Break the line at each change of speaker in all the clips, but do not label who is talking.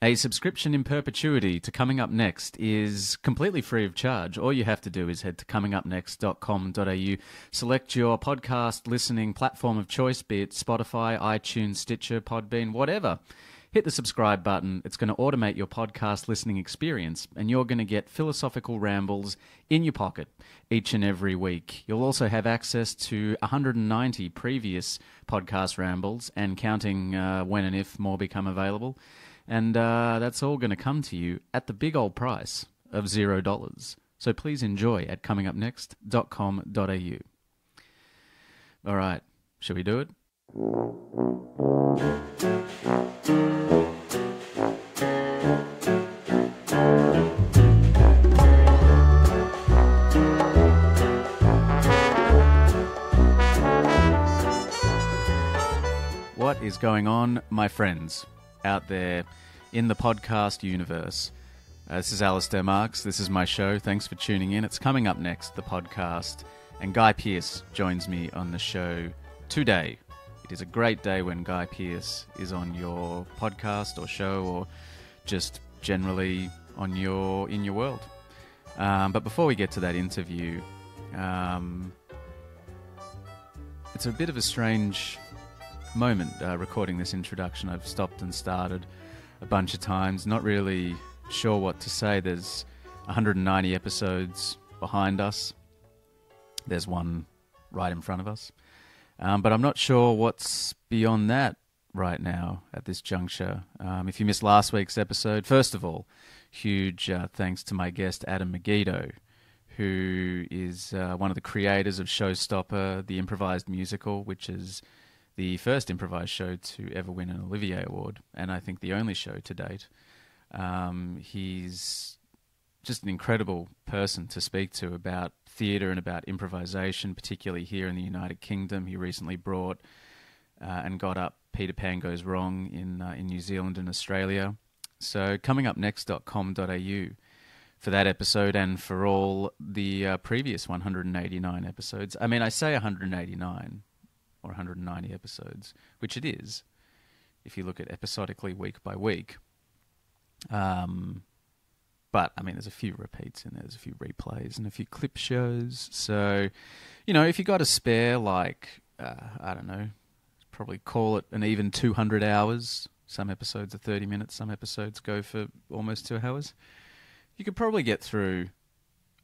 A subscription in perpetuity to Coming Up Next is completely free of charge. All you have to do is head to comingupnext.com.au, select your podcast listening platform of choice, be it Spotify, iTunes, Stitcher, Podbean, whatever. Hit the subscribe button. It's going to automate your podcast listening experience, and you're going to get philosophical rambles in your pocket each and every week. You'll also have access to 190 previous podcast rambles and counting when and if more become available. And that's all going to come to you at the big old price of $0. So please enjoy at comingupnext.com.au. All right, shall we do it? What is going on, my friends, out there in the podcast universe? This is Alistair Marks. This is my show. Thanks for tuning in. It's Coming Up Next, the podcast. And Guy Pearce joins me on the show today. It is a great day when Guy Pearce is on your podcast or show or just generally on in your world. But before we get to that interview, it's a bit of a strange moment recording this introduction. I've stopped and started a bunch of times, not really sure what to say. There's 190 episodes behind us. There's one right in front of us. But I'm not sure what's beyond that right now at this juncture. If you missed last week's episode, first of all, huge thanks to my guest Adam Megiddo, who is one of the creators of Showstopper, the improvised musical, which is the first improvised show to ever win an Olivier Award, and I think the only show to date. He's just an incredible person to speak to about theatre and about improvisation, particularly here in the United Kingdom. He recently brought and got up Peter Pan Goes Wrong in New Zealand and Australia. So comingupnext.com.au for that episode and for all the previous 189 episodes. I mean, I say 189 or 190 episodes, which it is, if you look at episodically week by week. But, I mean, there's a few repeats in there, there's a few replays and a few clip shows. So, you know, if you got a spare, like, I don't know, probably call it an even 200 hours. Some episodes are 30 minutes, some episodes go for almost 2 hours. You could probably get through,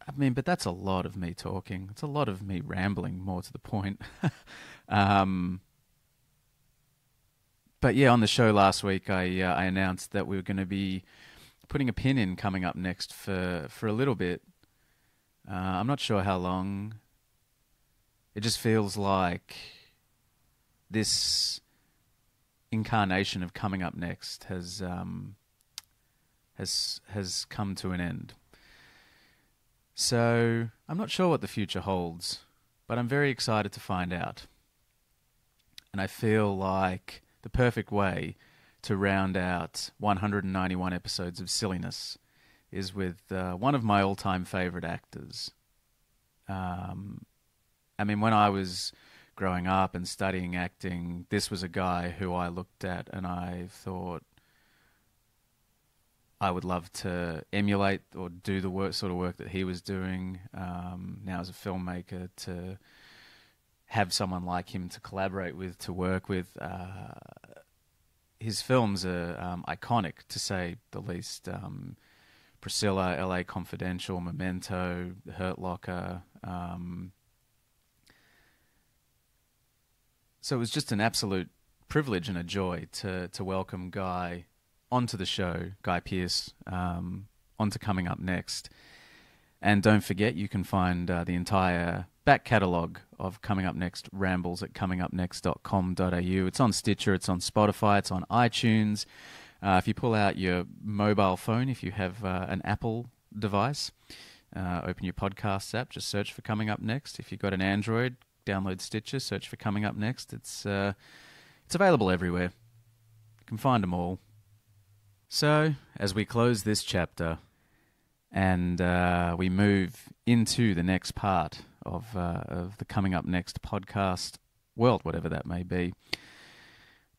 I mean, but that's a lot of me talking. It's a lot of me rambling, more to the point. But yeah, on the show last week, I announced that we were going to be putting a pin in Coming Up Next for a little bit. I'm not sure how long. It just feels like this incarnation of Coming Up Next has come to an end. So I'm not sure what the future holds, but I'm very excited to find out. And I feel like the perfect way to round out 191 episodes of silliness is with one of my all-time favourite actors. I mean, when I was growing up and studying acting, this was a guy who I looked at and I thought I would love to emulate or do the sort of work that he was doing. Now as a filmmaker, to have someone like him to collaborate with, to work with. His films are iconic, to say the least. Priscilla, LA Confidential, Memento, The Hurt Locker. So it was just an absolute privilege and a joy to welcome Guy onto the show, Guy Pearce, onto Coming Up Next. And don't forget, you can find the entire back catalogue of Coming Up Next rambles at comingupnext.com.au. It's on Stitcher, it's on Spotify, it's on iTunes. If you pull out your mobile phone, if you have an Apple device, open your podcasts app, just search for Coming Up Next. If you've got an Android, download Stitcher, search for Coming Up Next. It's available everywhere. You can find them all. So, as we close this chapter and we move into the next part of the Coming Up Next podcast world, whatever that may be,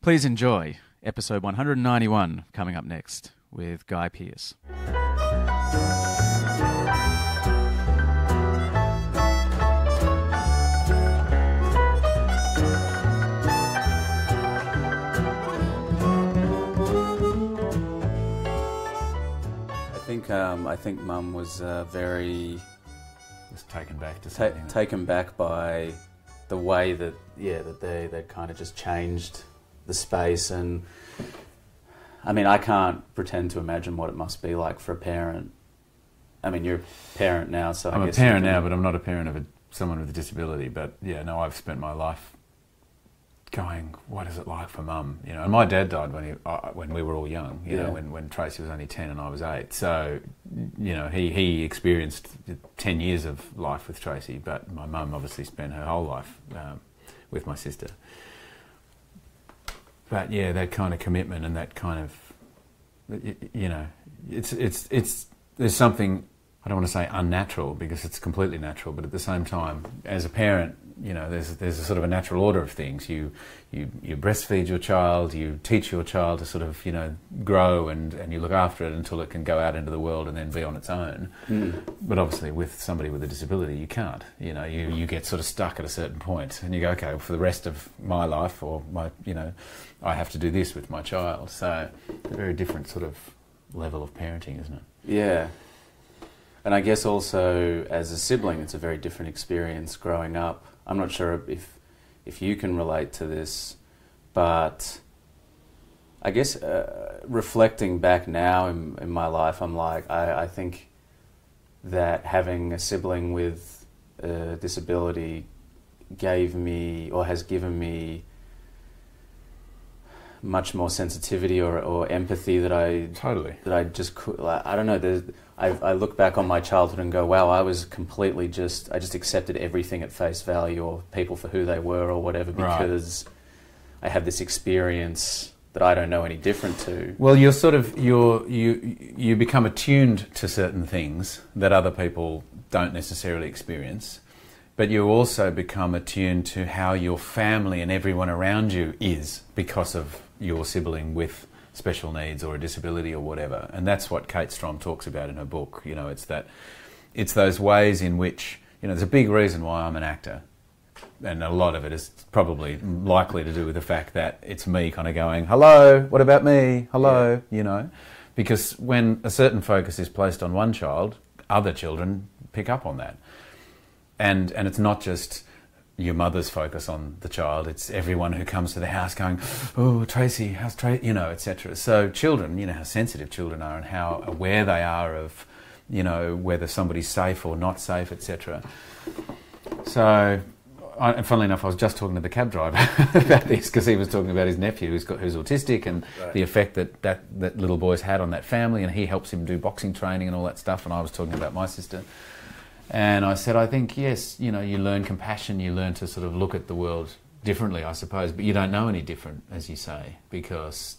please enjoy episode 191 coming up next with Guy Pearce.
I think Mum was very
just taken back to something.
Taken back by the way that they kind of just changed the space. And I mean, I can't pretend to imagine what it must be like for a parent. I mean, you're a parent now, so
I'm a parent now, but I'm not a parent of someone with a disability. But yeah, no, I've spent my life going, what is it like for Mum? You know, and my dad died when we were all young. You know, when Tracy was only 10 and I was 8. So, you know, he experienced 10 years of life with Tracy, but my mum obviously spent her whole life with my sister. But yeah, that kind of commitment and that kind of, you know, there's something, I don't want to say unnatural because it's completely natural, but at the same time, as a parent, you know, there's a sort of a natural order of things. You breastfeed your child, you teach your child to sort of, you know, grow and you look after it until it can go out into the world and then be on its own. But obviously with somebody with a disability, you can't. You know, you get sort of stuck at a certain point and you go, okay, for the rest of my life or my, you know, I have to do this with my child. So a very different sort of level of parenting, isn't it?
Yeah. And I guess also as a sibling, it's a very different experience growing up. I'm not sure if you can relate to this, but I guess reflecting back now in my life, I'm like, I think that having a sibling with a disability gave me, or has given me, much more sensitivity or empathy that I just could. Like, I don't know. I look back on my childhood and go, wow, I just accepted everything at face value, or people for who they were or whatever, because I had this experience that I don't know any different to.
Well, you become attuned to certain things that other people don't necessarily experience, but you also become attuned to how your family and everyone around you is because of your sibling with special needs or a disability or whatever. And that's what Kate Strom talks about in her book. You know, it's those ways in which, you know, there's a big reason why I'm an actor. And a lot of it is probably likely to do with the fact that it's me kind of going, hello, what about me? Hello, you know. Because when a certain focus is placed on one child, other children pick up on that. And it's not just your mother's focus on the child, it's everyone who comes to the house going, oh, Tracy, how's Tracy, you know, etc. So children, you know how sensitive children are and how aware they are of, you know, whether somebody's safe or not safe, etc. So, and funnily enough, I was just talking to the cab driver about this because he was talking about his nephew who's autistic and the effect that little boy's had on that family, and he helps him do boxing training and all that stuff, and I was talking about my sister. And I said, I think, yes, you know, you learn compassion, you learn to sort of look at the world differently, I suppose, but you don't know any different, as you say, because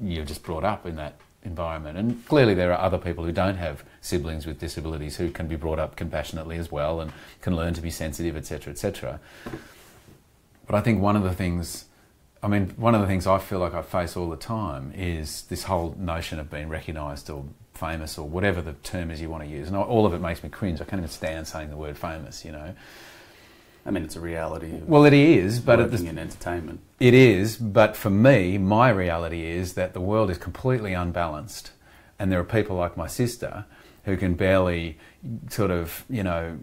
you're just brought up in that environment. And clearly there are other people who don't have siblings with disabilities who can be brought up compassionately as well and can learn to be sensitive, etc., etc. But I think one of the things I feel like I face all the time is this whole notion of being recognised or famous or whatever the term is you want to use. And all of it makes me cringe. I can't even stand saying the word famous, you know.
I mean, it's a reality.
Well, it is, but
working in entertainment.
It is, but for me, my reality is that the world is completely unbalanced, and there are people like my sister who can barely sort of, you know,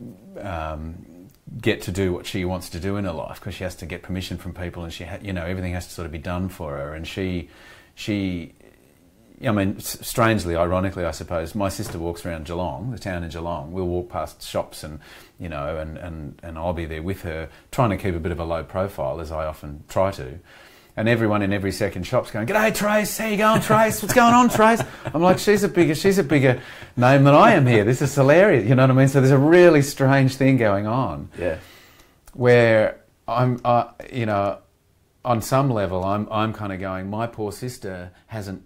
get to do what she wants to do in her life because she has to get permission from people, and you know, everything has to sort of be done for her. And she, I mean, strangely, ironically, I suppose, my sister walks around Geelong, the town in Geelong. We'll walk past shops and, you know, and I'll be there with her, trying to keep a bit of a low profile, as I often try to. And everyone in every second shop's going, "G'day, Trace. How you going, Trace? What's going on, Trace?" I'm like, she's a bigger name than I am here. This is hilarious. You know what I mean? So there's a really strange thing going on.
Yeah.
Where I'm, you know, on some level, I'm kind of going, my poor sister hasn't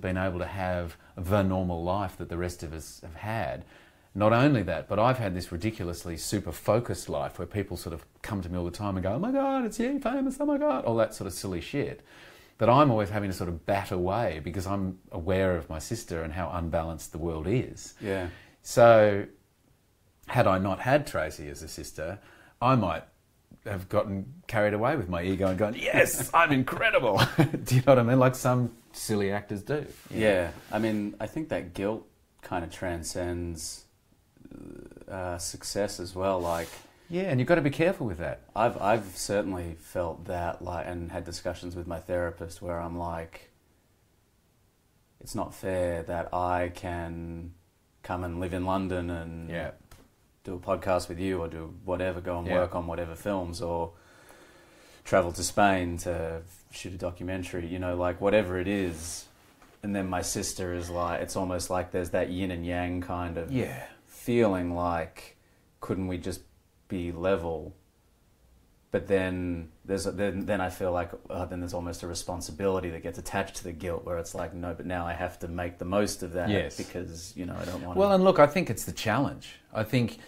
been able to have the normal life that the rest of us have had. Not only that, but I've had this ridiculously super focused life where people sort of come to me all the time and go, "Oh my God, it's you, famous, oh my God," all that sort of silly shit. that I'm always having to sort of bat away because I'm aware of my sister and how unbalanced the world is.
Yeah.
So had I not had Tracy as a sister, I might have gotten carried away with my ego and gone, yes, I'm incredible. Do you know what I mean? Like some silly actors do.
Yeah. I mean, I think that guilt kind of transcends success as well. Like,
yeah, and you've got to be careful with that.
I've certainly felt that, like, and had discussions with my therapist where I'm like, it's not fair that I can come and live in London and do a podcast with you, or do whatever, go and work on whatever films, or travel to Spain to shoot a documentary, you know, like whatever it is. And then my sister is like, it's almost like there's that yin and yang kind of feeling, like, couldn't we just be level? But then then I feel like then there's almost a responsibility that gets attached to the guilt, where it's like, no, but now I have to make the most of that because, you know, I don't want
Well, and look, I think it's the challenge. I think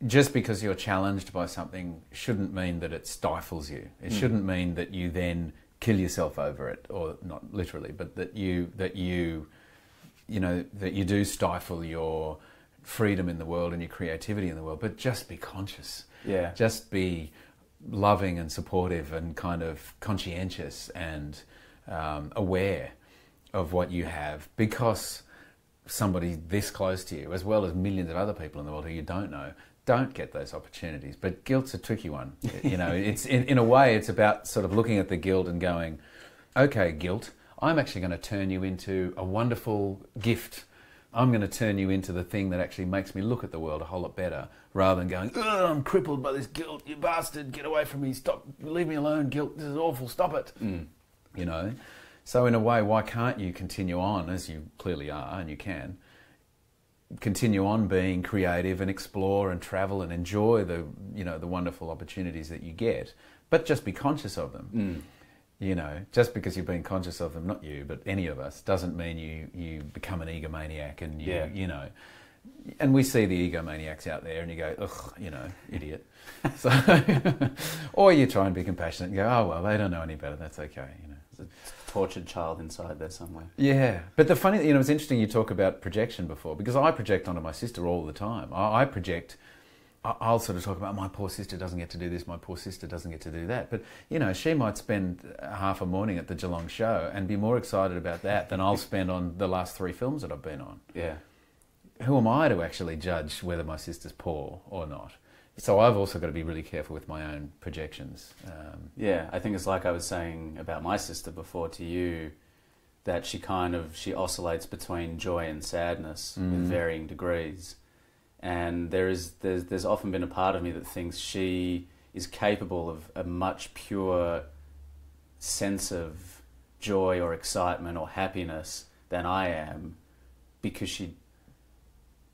just because you're challenged by something shouldn't mean that it stifles you. It shouldn't mean that you then kill yourself over it, or not literally, but that you do stifle your freedom in the world and your creativity in the world. But just be conscious.
Yeah.
Just be loving and supportive and kind of conscientious and aware of what you have, because somebody this close to you, as well as millions of other people in the world who you don't know, don't get those opportunities. But guilt's a tricky one. You know, it's in a way, it's about sort of looking at the guilt and going, okay, guilt, I'm actually going to turn you into a wonderful gift. I'm going to turn you into the thing that actually makes me look at the world a whole lot better, rather than going, oh, I'm crippled by this guilt, you bastard, get away from me, stop, leave me alone, guilt, this is awful, stop it. You know? So in a way, why can't you continue on, as you clearly are, and you can, continue on being creative and explore and travel and enjoy the, you know, the wonderful opportunities that you get, but just be conscious of them. You know, just because you've been conscious of them, not you, but any of us, doesn't mean you become an egomaniac and you know. And we see the egomaniacs out there and you go, ugh, you know, idiot. So, or you try and be compassionate and go, oh, well, they don't know any better, that's okay, you know.
There's a tortured child inside there somewhere.
Yeah, but the funny, you know, it's interesting you talk about projection before, because I project onto my sister all the time. I project, I'll sort of talk about, my poor sister doesn't get to do this, my poor sister doesn't get to do that. But, you know, she might spend half a morning at the Geelong show and be more excited about that than I'll spend on the last 3 films that I've been on.
Yeah.
Who am I to actually judge whether my sister's poor or not? So I've also got to be really careful with my own projections.
Yeah, I think it's like I was saying about my sister before to you, that she oscillates between joy and sadness with varying degrees. And there's often been a part of me that thinks she is capable of a much pure sense of joy or excitement or happiness than I am, because she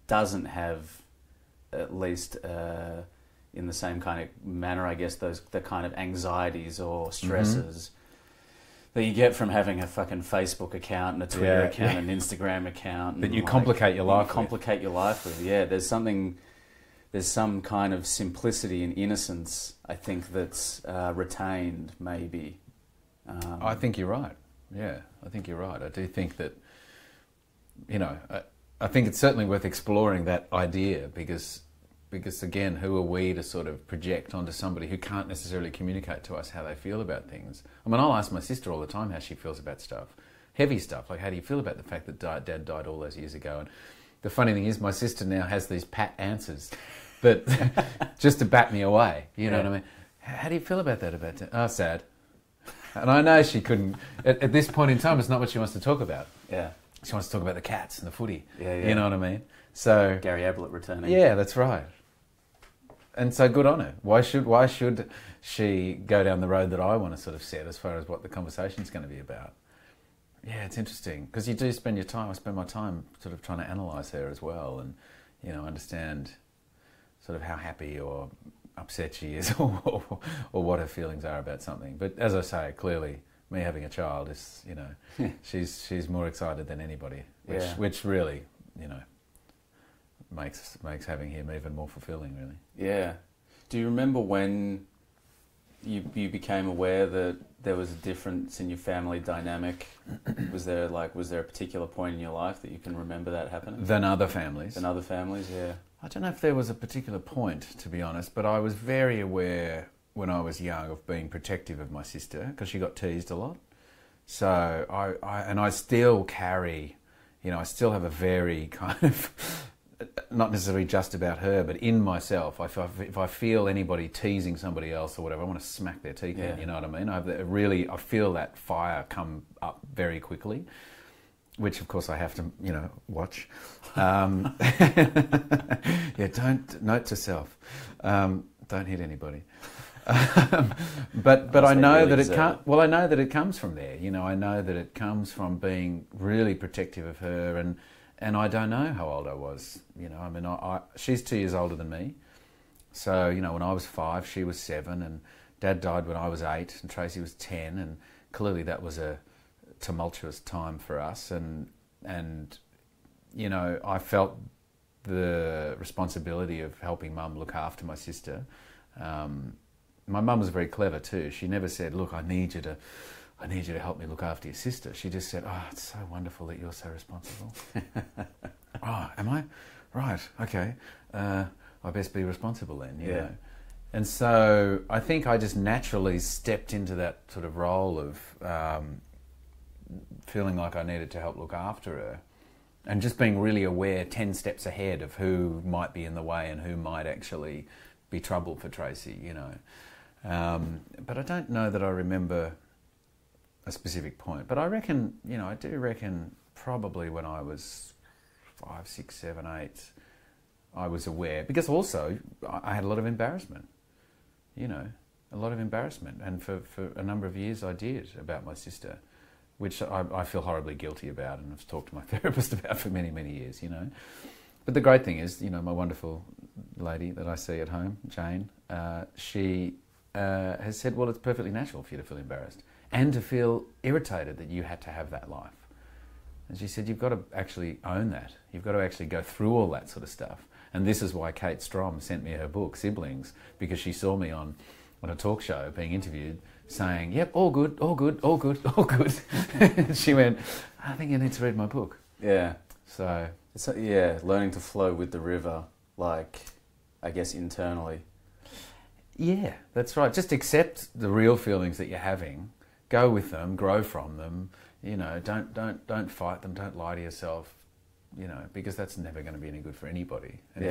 doesn't have, at least in the same kind of manner, I guess, the kind of anxieties or stresses that you get from having a fucking Facebook account and a Twitter account and an Instagram account.
That you complicate your life with.
Complicate your life with, yeah. There's some kind of simplicity and innocence, I think, that's retained, maybe.
I think you're right. Yeah, I think you're right. I do think that, you know, I think it's certainly worth exploring that idea, because again, who are we to sort of project onto somebody who can't necessarily communicate to us how they feel about things? I mean, I'll ask my sister all the time how she feels about stuff, heavy stuff, like how do you feel about the fact that Dad died all those years ago? And the funny thing is, my sister now has these pat answers, but just to bat me away, you know what I mean? How do you feel about that? Oh, sad. And I know she couldn't, at this point in time, it's not what she wants to talk about.
Yeah.
She wants to talk about the cats and the footy.
Yeah.
You know what I mean? So
Gary Ablett returning.
Yeah, that's right. And so good on her. Why should she go down the road that I want to sort of set as far as what the conversation's going to be about? Yeah, it's interesting, because you do spend your time. I spend my time sort of trying to analyse her as well, and, you know, understand sort of how happy or upset she is, or what her feelings are about something. But as I say, clearly, me having a child is, you know, she's more excited than anybody, which really, you know, makes having him even more fulfilling, really.
Yeah. Do you remember when you became aware that there was a difference in your family dynamic? Was there a particular point in your life that you can remember that happening?
Than other families.
Than other families, yeah.
I don't know if there was a particular point, to be honest, but I was very aware when I was young of being protective of my sister because she got teased a lot. So I still carry, I still have a very kind of, not necessarily just about her, but in myself, if I feel anybody teasing somebody else or whatever, I want to smack their teeth in, you know what I mean? I feel that fire come up very quickly, which of course I have to, watch. Yeah, note to self, don't hit anybody. But I know that it can't. Well, I know that it comes from there. I know that it comes from being really protective of her, and I don't know how old I was. I mean, she's 2 years older than me, so when I was 5, she was 7, and Dad died when I was 8, and Tracy was 10, and clearly that was a tumultuous time for us, and I felt the responsibility of helping Mum look after my sister. My mum was very clever too. She never said, "Look, I need you to help me look after your sister." She just said, "Oh, it's so wonderful that you're so responsible." "Oh, am I? Right, okay. I best be responsible then." You know. And so I think I just naturally stepped into that sort of role of feeling like I needed to help look after her, and just being really aware 10 steps ahead of who might be in the way and who might actually be trouble for Tracy, But I don't know that I remember a specific point. But I reckon, I do reckon probably when I was 5, 6, 7, 8, I was aware. Because also, I had a lot of embarrassment, a lot of embarrassment. And for a number of years I did about my sister, which I feel horribly guilty about and have talked to my therapist about for many, many years, But the great thing is, my wonderful lady that I see at home, Jane, she has said, well, it's perfectly natural for you to feel embarrassed and to feel irritated that you had to have that life. And she said, you've got to actually own that. You've got to actually go through all that sort of stuff. And this is why Kate Strom sent me her book, Siblings, because she saw me on a talk show being interviewed saying, yep, all good, all good, all good, all good. And she went, I think you need to read my book.
Yeah.
So...
learning to flow with the river, I guess internally.
Yeah, that's right. Just accept the real feelings that you're having, go with them, grow from them. Don't fight them. Don't lie to yourself. Because that's never going to be any good for anybody. And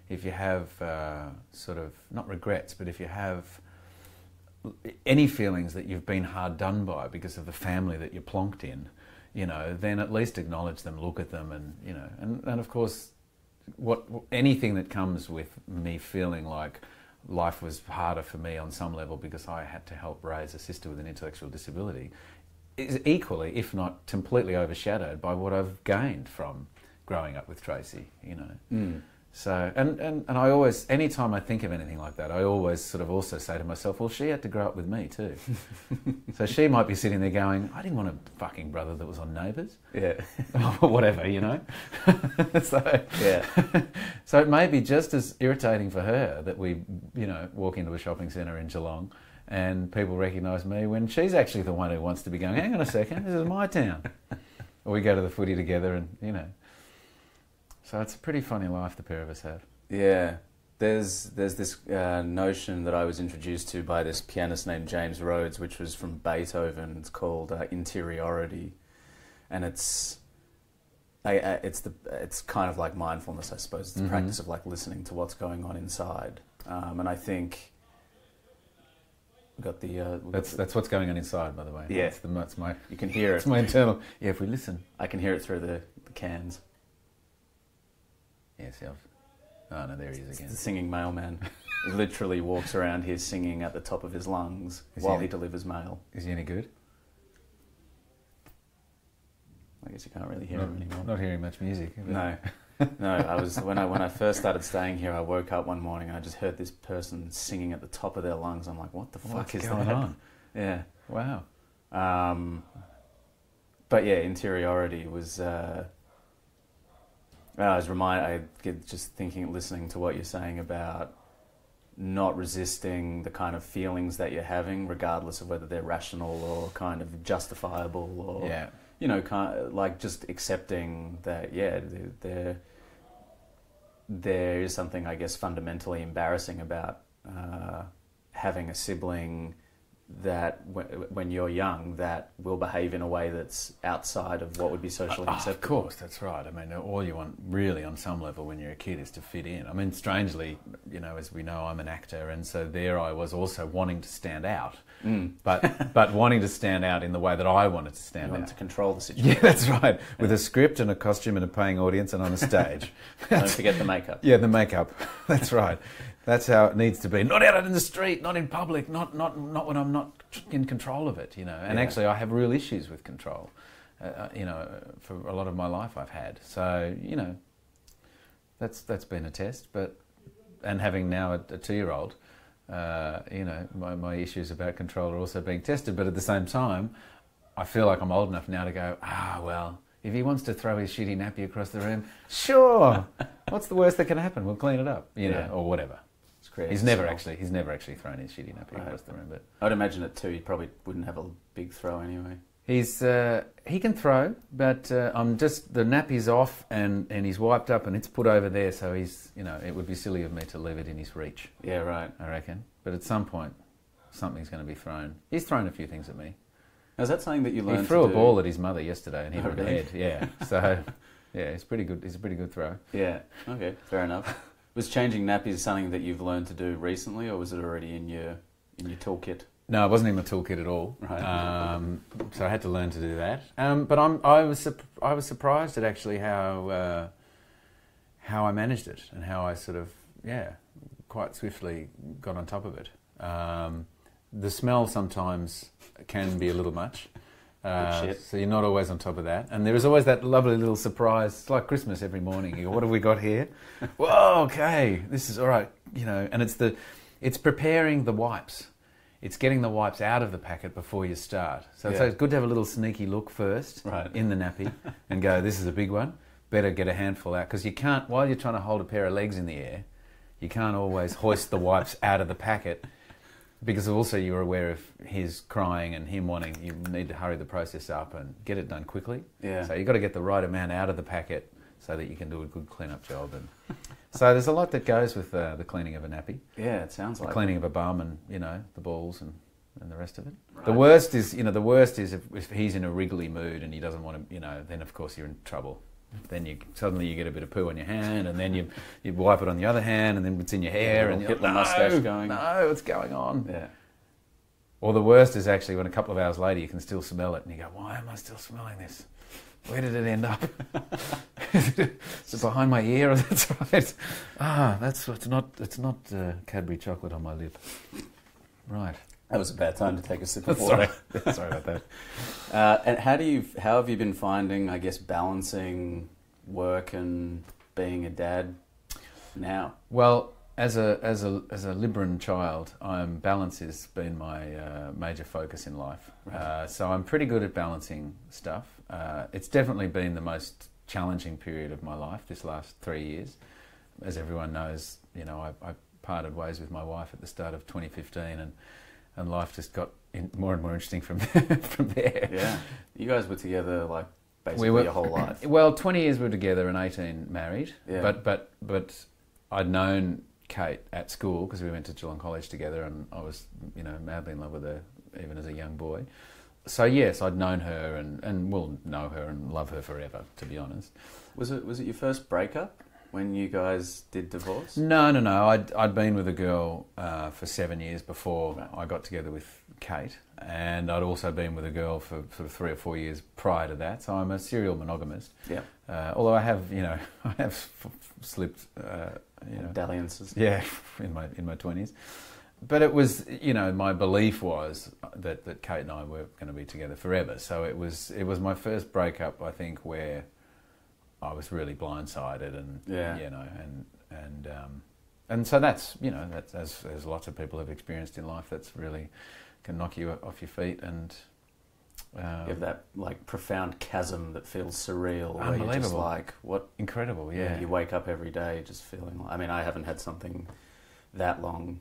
if you have sort of not regrets, but if you have any feelings that you've been hard done by because of the family that you're plonked in, then at least acknowledge them, look at them, and of course, anything that comes with me feeling like life was harder for me on some level because I had to help raise a sister with an intellectual disability is equally, if not completely overshadowed by what I've gained from growing up with Tracy, So, and I always, anytime I think of anything like that, I always sort of also say to myself, well, she had to grow up with me too. So she might be sitting there going, I didn't want a fucking brother that was on Neighbours.
Yeah.
Or whatever, So it may be just as irritating for her that we, walk into a shopping centre in Geelong and people recognise me when she's actually the one who wants to be going, hang on a second, this is my town. Or we go to the footy together and, So it's a pretty funny life the pair of us have.
Yeah. There's this notion that I was introduced to by this pianist named James Rhodes, which was from Beethoven. It's called interiority. And it's kind of like mindfulness, I suppose. It's the practice of listening to what's going on inside. And I think got the...
that's what's going on inside, by the way.
Yeah.
That's my...
You can hear it.
It's my internal... Yeah, if we listen.
I can hear it through the cans.
Yes, yeah. Oh, no, there he is again.
The singing mailman. He literally walks around here singing at the top of his lungs while he delivers mail.
Is he any good?
I guess you can't really hear him anymore.
Not hearing much music.
No. No, I was when I first started staying here, I woke up one morning and I just heard this person singing at the top of their lungs. I'm like, what the fuck is
going on?
Yeah.
Wow.
But yeah, interiority was... I was reminded, just listening to what you're saying about not resisting the kind of feelings that you're having, regardless of whether they're rational or kind of justifiable, or
Yeah.
you know, kind of like just accepting that, yeah, there is something, I guess, fundamentally embarrassing about having a sibling that when you're young that will behave in a way that's outside of what would be socially acceptable.
Of course, that's right. I mean, all you want really on some level when you're a kid is to fit in. I mean, strangely, you know, as we know, I'm an actor, and so there I was also wanting to stand out, but wanting to stand out in the way that I wanted to stand out.
To control the situation.
Yeah, that's right. With a script and a costume and a paying audience and on a stage.
Don't forget the makeup.
Yeah, the makeup. That's right. That's how it needs to be. Not out in the street, not in public, not when I'm not in control of it, you know. And actually, I have real issues with control. You know, for a lot of my life I've had. So, you know, that's been a test. And having now a 2-year-old, you know, my issues about control are also being tested. But at the same time, I feel like I'm old enough now to go, well, if he wants to throw his shitty nappy across the room, sure. What's the worst that can happen? We'll clean it up, you know, or whatever. He's never actually thrown his shitty nappy across the room. But
I'd imagine at 2 he probably wouldn't have a big throw anyway.
He can throw, but I'm just the nappy's off and he's wiped up and it's put over there. So he's, you know, it would be silly of me to leave it in his reach.
Yeah, right.
I reckon. But at some point, something's going to be thrown. He's thrown a few things at me.
Now, is that something that you learned?
He threw a ball at his mother yesterday and hit her in the
really?
head. Yeah. So yeah, it's pretty good. He's a pretty good throw.
Yeah. Okay. Fair enough. Was changing nappies something that you've learned to do recently, or was it already in your toolkit?
No, it wasn't in my toolkit at all.
Right.
So I had to learn to do that. But I was surprised at actually how I managed it and how I sort of quite swiftly got on top of it. The smell sometimes can be a little much. So you're not always on top of that. And there is always that lovely little surprise. It's like Christmas every morning. You go, what have we got here? Whoa, okay, this is all right. You know, and it's preparing the wipes. It's getting the wipes out of the packet before you start. So it's good to have a little sneaky look first in the nappy and go, this is a big one. Better get a handful out. Because you can't, while you're trying to hold a pair of legs in the air, you can't always hoist the wipes out of the packet. Because also you're aware of his crying and him wanting, you need to hurry the process up and get it done quickly.
Yeah.
So you've got to get the right amount out of the packet so that you can do a good clean-up job. And so there's a lot that goes with the cleaning of a nappy.
Yeah, it sounds like
the cleaning of a bum and, you know, the balls and the rest of it. Right. The worst is if he's in a wriggly mood and he doesn't want to, you know, then of course you're in trouble. Then suddenly you get a bit of poo on your hand, and then you wipe it on the other hand, and then it's in your hair, and
Hitler mustache going.
No, what's going on?
Yeah.
Or the worst is actually when a couple of hours later you can still smell it, and you go, "Why am I still smelling this? Where did it end up? Is it behind my ear? Or that's right. It's not Cadbury chocolate on my lip. Right.
That was a bad time to take a sip of water.
Sorry about that.
And how have you been finding, I guess, balancing work and being a dad now?
Well, as a Libran child, balance has been my major focus in life.
Right.
So I'm pretty good at balancing stuff. It's definitely been the most challenging period of my life, this last 3 years. As everyone knows, you know, I parted ways with my wife at the start of 2015, and life just got more and more interesting from there.
Yeah, you guys were together like basically your whole life.
Well, 20 years we were together and 18 married.
Yeah.
But I'd known Kate at school because we went to Geelong College together, and I was, you know, madly in love with her even as a young boy. So yes, I'd known her and will know her and love her forever, to be honest.
Was it your first breakup when you guys did divorce?
No. I'd been with a girl for 7 years before I got together with Kate, and I'd also been with a girl for sort of 3 or 4 years prior to that. So I'm a serial monogamist.
Yeah.
Although I have slipped.
Dalliances.
Yeah, in my 20s. But it was, you know, my belief was that Kate and I were going to be together forever. So it was my first breakup, I think, where I was really blindsided, and you know, and so that's, you know, that's as lots of people have experienced in life. That's really can knock you off your feet, and
you have that like profound chasm that feels surreal.
Unbelievable.
Where you're just like, what
incredible, yeah.
You wake up every day just feeling like, I mean, I haven't had something that long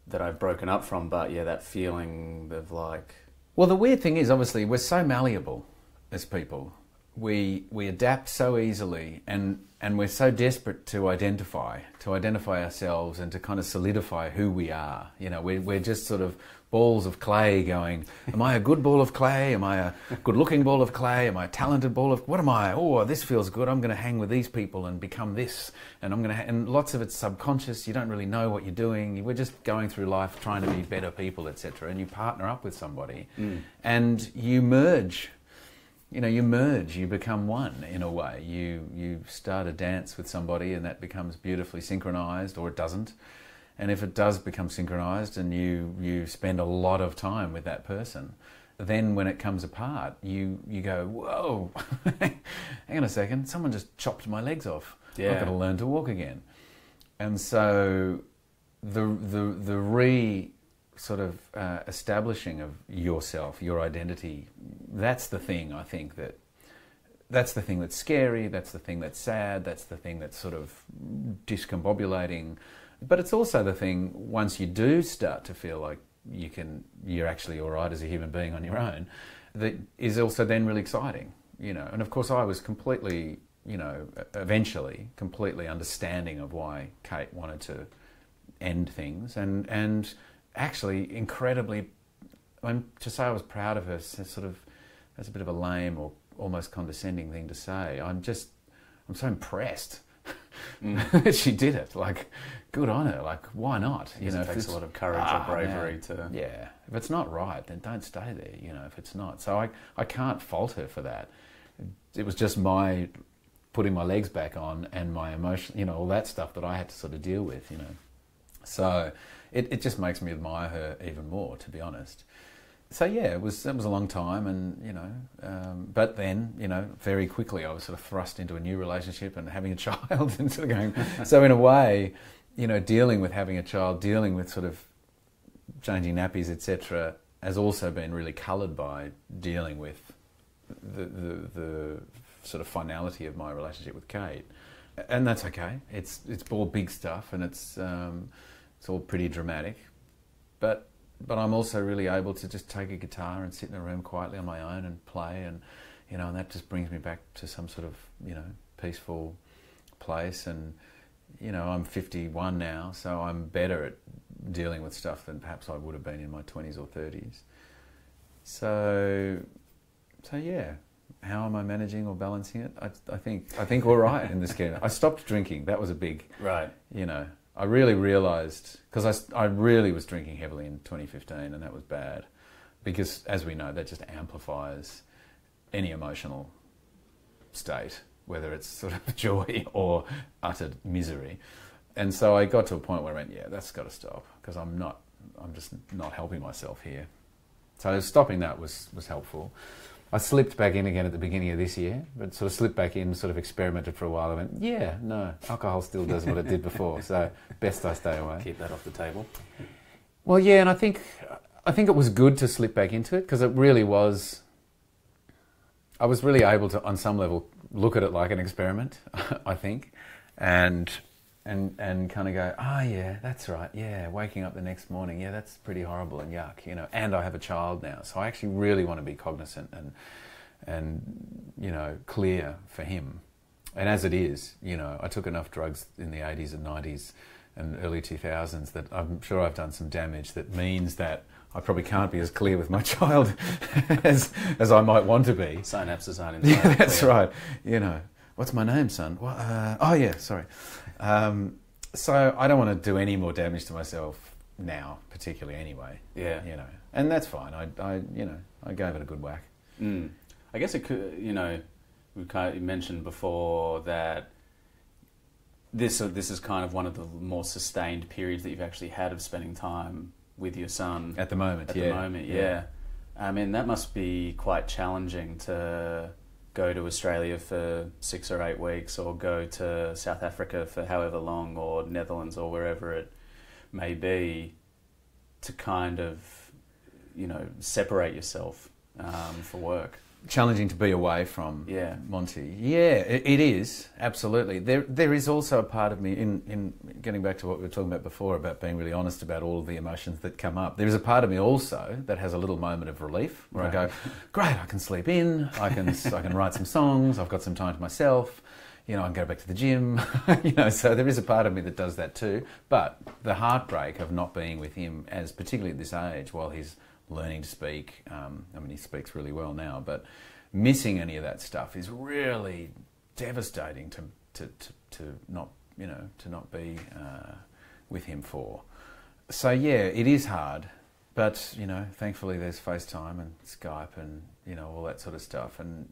that I've broken up from, but yeah, that feeling of like...
Well, the weird thing is, obviously, we're so malleable as people. We adapt so easily, and we're so desperate to identify ourselves and to kind of solidify who we are. You know, we're just sort of balls of clay going, am I a good ball of clay? Am I a good-looking ball of clay? Am I a talented ball of... What am I? Oh, this feels good. I'm going to hang with these people and become this. And I'm going to... And lots of it's subconscious. You don't really know what you're doing. We're just going through life trying to be better people, etc. And you partner up with somebody and you merge. You become one in a way. You start a dance with somebody and that becomes beautifully synchronized, or it doesn't. And if it does become synchronized and you spend a lot of time with that person, then when it comes apart, you go, whoa, hang on a second, someone just chopped my legs off.
Yeah.
I've got to learn to walk again. And so the sort of establishing of yourself, your identity, that's the thing, I think, that's the thing that's scary, that's the thing that's sad, that's the thing that's sort of discombobulating. But it's also the thing, once you do start to feel like you're actually all right as a human being on your own, that is also then really exciting, you know. And of course I was completely, you know, eventually completely understanding of why Kate wanted to end things, and actually incredibly, to say I was proud of her, sort of, that's a bit of a lame or almost condescending thing to say. I'm so impressed that she did it. Like, good on her. Like, why not?
You know, it takes a lot of courage or bravery to...
Yeah. If it's not right, then don't stay there, you know, if it's not. So I can't fault her for that. It was just my putting my legs back on and my emotion, you know, all that stuff that I had to sort of deal with, you know. So it just makes me admire her even more, to be honest. So yeah, it was a long time, and you know, but then, you know, very quickly I was sort of thrust into a new relationship and having a child and sort of going. So in a way, you know, dealing with having a child, dealing with sort of changing nappies, etc., has also been really coloured by dealing with the sort of finality of my relationship with Kate, and that's okay. It's all big stuff, and it's all pretty dramatic, but I'm also really able to just take a guitar and sit in a room quietly on my own and play, and you know, and that just brings me back to some sort of, you know, peaceful place. And you know, I'm 51 now, so I'm better at dealing with stuff than perhaps I would have been in my 20s or 30s. So yeah, how am I managing or balancing it? I think all right in this case. I stopped drinking. That was a big,
right.
You know, I really realised, because I really was drinking heavily in 2015, and that was bad, because as we know, that just amplifies any emotional state, whether it's sort of joy or utter misery. And so I got to a point where I went, yeah, that's got to stop, because I'm just not helping myself here. So stopping that was helpful. I slipped back in again at the beginning of this year, but sort of slipped back in, sort of experimented for a while. I went, yeah, no, alcohol still does what it did before, so best I stay away.
Keep that off the table.
Well, yeah, and I think it was good to slip back into it, because it really was... I was really able to, on some level, look at it like an experiment, I think, and kind of go, oh yeah, that's right, yeah, waking up the next morning, yeah, that's pretty horrible and yuck, you know, and I have a child now, so I actually really want to be cognizant and you know, clear for him. And as it is, you know, I took enough drugs in the 80s and 90s and early 2000s that I'm sure I've done some damage that means that I probably can't be as clear with my child as I might want to be.
Synapses aren't
entirely
entirely
that's
clear.
right, you know. What's my name, son? What, oh yeah, sorry. So I don't want to do any more damage to myself now, particularly anyway.
Yeah.
You know, and that's fine. I gave it a good whack.
Mm. I guess it could, you know, you mentioned before that this is kind of one of the more sustained periods that you've actually had of spending time with your son.
At the moment,
yeah. I mean, that must be quite challenging to go to Australia for 6 or 8 weeks, or go to South Africa for however long, or Netherlands, or wherever it may be, to kind of, you know, separate yourself for work.
challenging to be away from Monty. Yeah, it is, absolutely. There is also a part of me, in getting back to what we were talking about before, about being really honest about all of the emotions that come up, there is a part of me also that has a little moment of relief where I go, great, I can sleep in, I can write some songs, I've got some time to myself, I can go back to the gym, so there is a part of me that does that too. But the heartbreak of not being with him, particularly at this age, while he's learning to speak, he speaks really well now, but missing any of that stuff is really devastating to not be with him for. So yeah, it is hard, but thankfully there's FaceTime and Skype and all that sort of stuff. And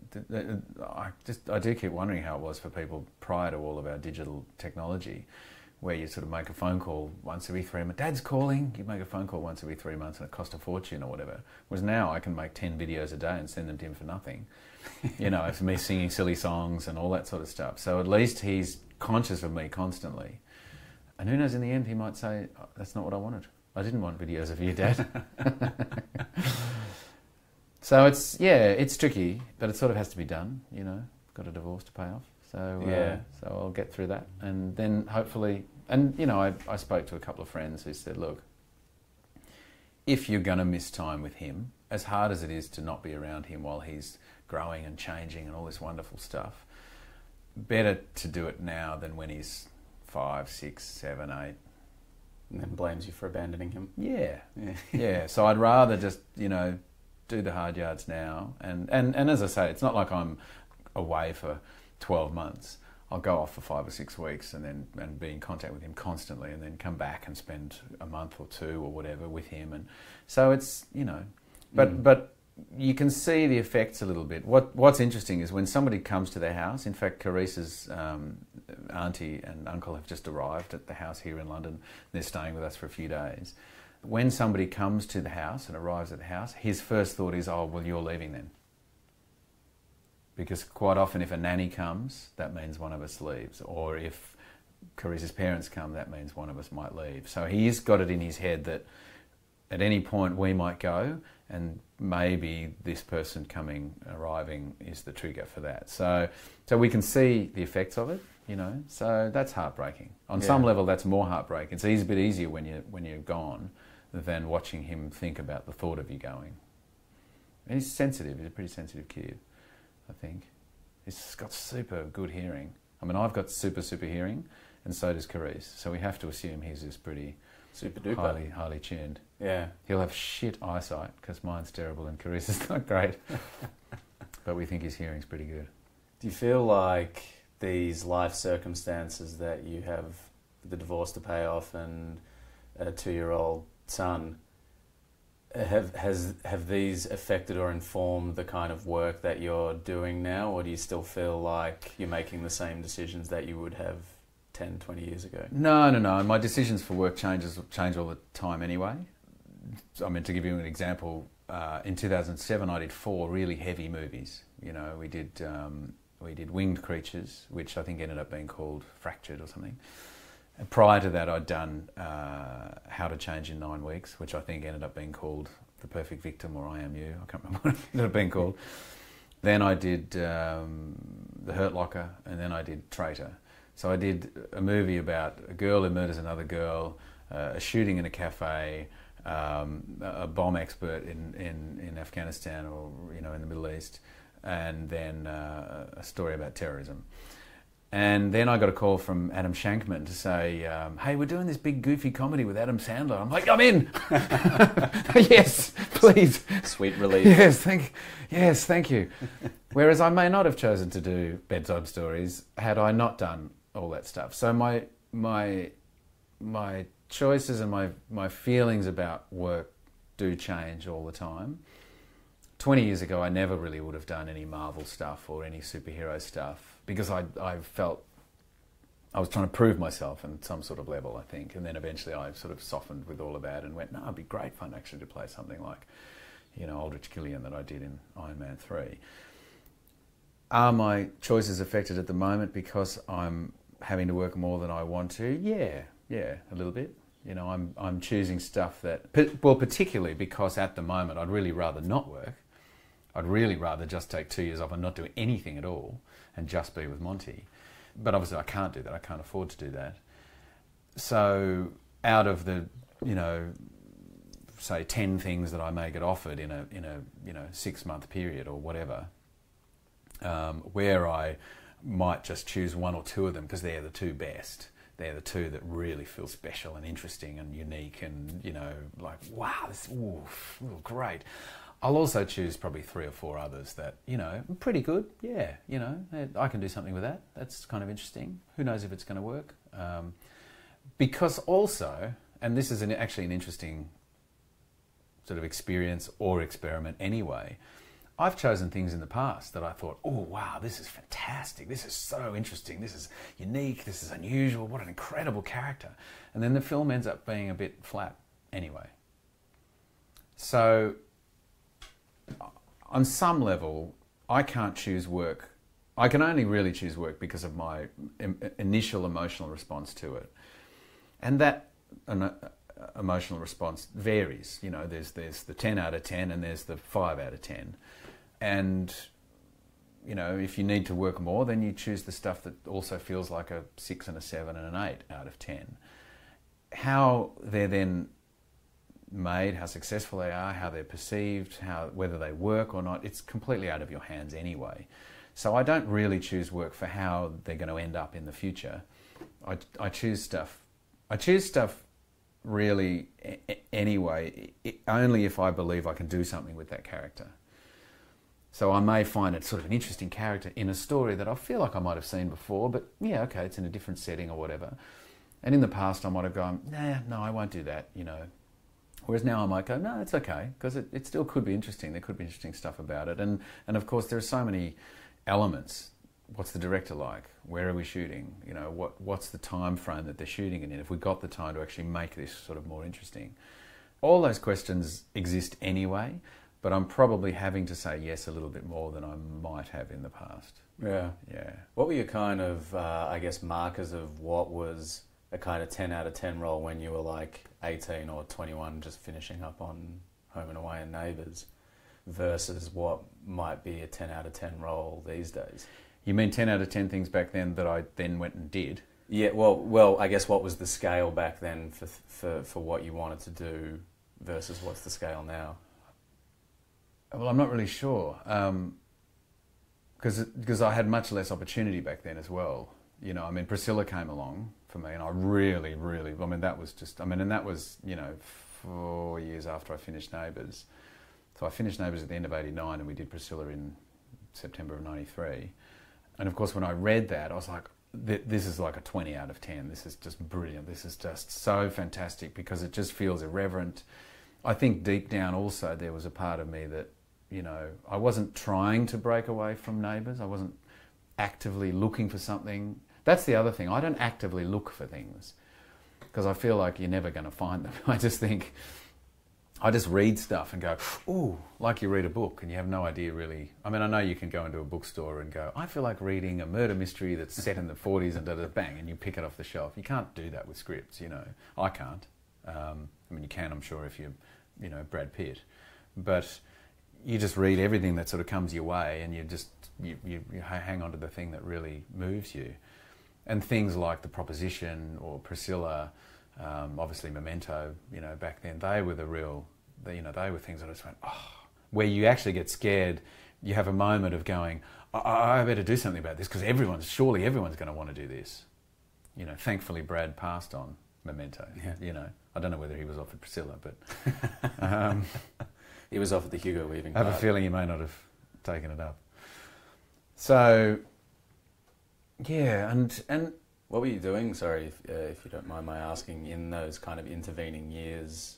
I do keep wondering how it was for people prior to all of our digital technology, where you sort of make a phone call once every 3 months. Dad's calling. You make a phone call once every 3 months and it cost a fortune or whatever. Whereas now I can make 10 videos a day and send them to him for nothing. For me singing silly songs and all that sort of stuff. So at least he's conscious of me constantly. And who knows, in the end he might say, oh, that's not what I wanted. I didn't want videos of you, Dad. So it's tricky, but it sort of has to be done, Got a divorce to pay off. So I'll get through that, and then hopefully, and I spoke to a couple of friends who said, look, if you're going to miss time with him, as hard as it is to not be around him while he's growing and changing and all this wonderful stuff, better to do it now than when he's 5, 6, 7, 8.
And then blames you for abandoning him.
Yeah. So I'd rather just, do the hard yards now. And as I say, it's not like I'm away for 12 months. I'll go off for 5 or 6 weeks and be in contact with him constantly, and then come back and spend a month or 2 or whatever with him. And so it's, but you can see the effects a little bit. What's interesting is when somebody comes to their house, in fact, Carissa's auntie and uncle have just arrived at the house here in London. They're staying with us for a few days. When somebody comes to the house and arrives at the house, his first thought is, oh, well, you're leaving then. Because quite often if a nanny comes, that means one of us leaves. Or if Carissa's parents come, that means one of us might leave. So he's got it in his head that at any point we might go, and maybe this person arriving is the trigger for that. So we can see the effects of it, So that's heartbreaking. On some level, that's more heartbreaking. It's a bit easier when you're gone than watching him think about the thought of you going. And he's sensitive. He's a pretty sensitive kid, I think. He's got super good hearing. I've got super hearing, and so does Carisse. So we have to assume he's just pretty
super duper
highly tuned.
Yeah.
He'll have shit eyesight because mine's terrible and Carissa's not great. But we think his hearing's pretty good.
Do you feel like these life circumstances that you have, the divorce to pay off and a 2-year-old son, have these affected or informed the kind of work that you're doing now, or do you still feel like you're making the same decisions that you would have 10, 20 years ago?
No. My decisions for work change all the time anyway. To give you an example, in 2007 I did 4 really heavy movies. We did Winged Creatures, which I think ended up being called Fractured or something. And prior to that, I'd done How to Change in 9 Weeks, which I think ended up being called The Perfect Victim or I Am You. I can't remember what it ended up being called. Then I did The Hurt Locker, and then I did Traitor. So I did a movie about a girl who murders another girl, a shooting in a cafe, a bomb expert in Afghanistan or in the Middle East, and then a story about terrorism. And then I got a call from Adam Shankman to say, hey, we're doing this big goofy comedy with Adam Sandler. I'm like, I'm in. Yes, please.
Sweet relief.
Yes, thank you. Whereas I may not have chosen to do bedtime stories had I not done all that stuff. So my choices and my feelings about work do change all the time. 20 years ago, I never really would have done any Marvel stuff or any superhero stuff because I felt I was trying to prove myself on some sort of level, I think. And then eventually I sort of softened with all of that and went, no, it'd be great fun actually to play something like, Aldrich Killian that I did in Iron Man 3. Are my choices affected at the moment because I'm having to work more than I want to? Yeah, a little bit. I'm choosing stuff that, particularly because at the moment I'd really rather not work. I'd really rather just take 2 years off and not do anything at all and just be with Monty. But obviously I can't do that. I can't afford to do that. So out of the, say 10 things that I may get offered in a 6-month period or whatever, where I might just choose 1 or 2 of them because they're the 2 best. They're the 2 that really feel special and interesting and unique and, like, wow, this great. I'll also choose probably 3 or 4 others that, pretty good. Yeah, I can do something with that. That's kind of interesting. Who knows if it's going to work? Because also, and this is actually an interesting sort of experience or experiment anyway, I've chosen things in the past that I thought, oh wow, this is fantastic, this is so interesting, this is unique, this is unusual, what an incredible character. And then the film ends up being a bit flat anyway. So on some level, I can't choose work. I can only really choose work because of my initial emotional response to it. And that emotional response varies. There's the 10 out of 10 and there's the 5 out of 10. And, if you need to work more, then you choose the stuff that also feels like a 6 and a 7 and an 8 out of 10. How they're then made, how successful they are, how they're perceived, whether they work or not, it's completely out of your hands anyway. So I don't really choose work for how they're going to end up in the future. I choose stuff. I choose stuff really anyway, only if I believe I can do something with that character. So I may find it sort of an interesting character in a story that I feel like I might have seen before, but yeah, okay, it's in a different setting or whatever. And in the past I might have gone, no, I won't do that, Whereas now I might go, no, it's okay, because it still could be interesting. There could be interesting stuff about it. And of course there are so many elements. What's the director like? Where are we shooting? What's the time frame that they're shooting in? If we got the time to actually make this sort of more interesting. All those questions exist anyway, but I'm probably having to say yes a little bit more than I might have in the past.
Yeah.
Yeah.
What were your kind of, markers of what was a kind of 10 out of 10 role when you were like 18 or 21 just finishing up on Home and Away and Neighbours versus what might be a 10 out of 10 role these days?
You mean 10 out of 10 things back then that I then went and did?
Yeah, well, I guess what was the scale back then for what you wanted to do versus what's the scale now?
Well, I'm not really sure, because I had much less opportunity back then as well. Priscilla came along for me, and I really, that was 4 years after I finished Neighbours. So I finished Neighbours at the end of '89, and we did Priscilla in September of '93. And of course, when I read that, I was like, this is like a 20 out of 10. This is just brilliant. This is just so fantastic because it just feels irreverent. I think deep down also there was a part of me that, I wasn't trying to break away from Neighbours. I wasn't actively looking for something. That's the other thing. I don't actively look for things because I feel like you're never going to find them. I just read stuff and go, ooh, like you read a book and you have no idea really. I know you can go into a bookstore and go, I feel like reading a murder mystery that's set in the 40s and bang, and you pick it off the shelf. You can't do that with scripts, I can't. You can, I'm sure, if you're, Brad Pitt. But you just read everything that sort of comes your way and you hang on to the thing that really moves you. And things like The Proposition or Priscilla, obviously Memento, back then, they were they were things that I just went, where you actually get scared. You have a moment of going, I better do something about this because surely everyone's going to want to do this. Thankfully Brad passed on Memento. Yeah. I don't know whether he was offered Priscilla, but
he was offered the Hugo Weaving.
I have a feeling he may not have taken it up. So, yeah, and
what were you doing, sorry, if you don't mind my asking, in those kind of intervening years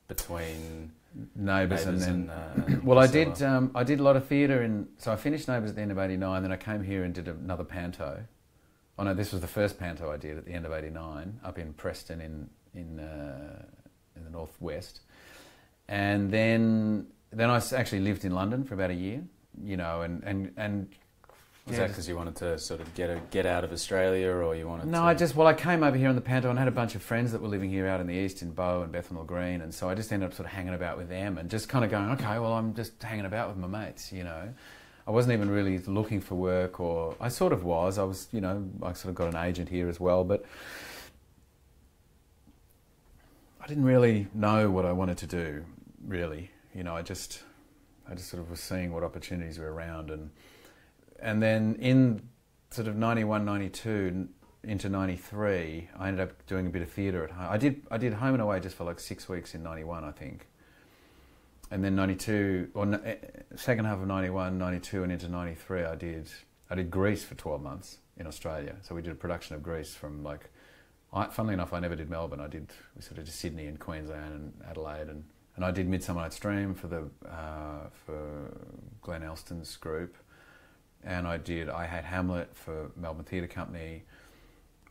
between
Neighbours and then...
and
well, I did a lot of theatre, so I finished Neighbours at the end of '89, then I came here and did another panto. Oh no, this was the first panto I did at the end of '89, up in Preston in the northwest. And then I actually lived in London for about a year, and
Was that because you wanted to sort of get out of Australia, or you wanted
No,
to...
I came over here on the Panto and had a bunch of friends that were living here out in the east in Bow and Bethnal Green, and so I just ended up sort of hanging about with them and just kind of going, okay, well, I'm just hanging about with my mates, you know. I wasn't even really looking for work, or I sort of was. I was, you know, I sort of got an agent here as well, but I didn't really know what I wanted to do, really. You know, I just sort of was seeing what opportunities were around, and then in sort of 91, 92 into 93, I ended up doing a bit of theatre at home. I did Home and Away just for like 6 weeks in 91, I think. And then 92, or second half of 91, 92 and into 93, I did Grease for 12 months in Australia. So we did a production of Grease from like, funnily enough, I never did Melbourne. We sort of did Sydney and Queensland and Adelaide, and I did Midsummer Night's Dream for Glenn Elston's group. And I had Hamlet for Melbourne Theatre Company.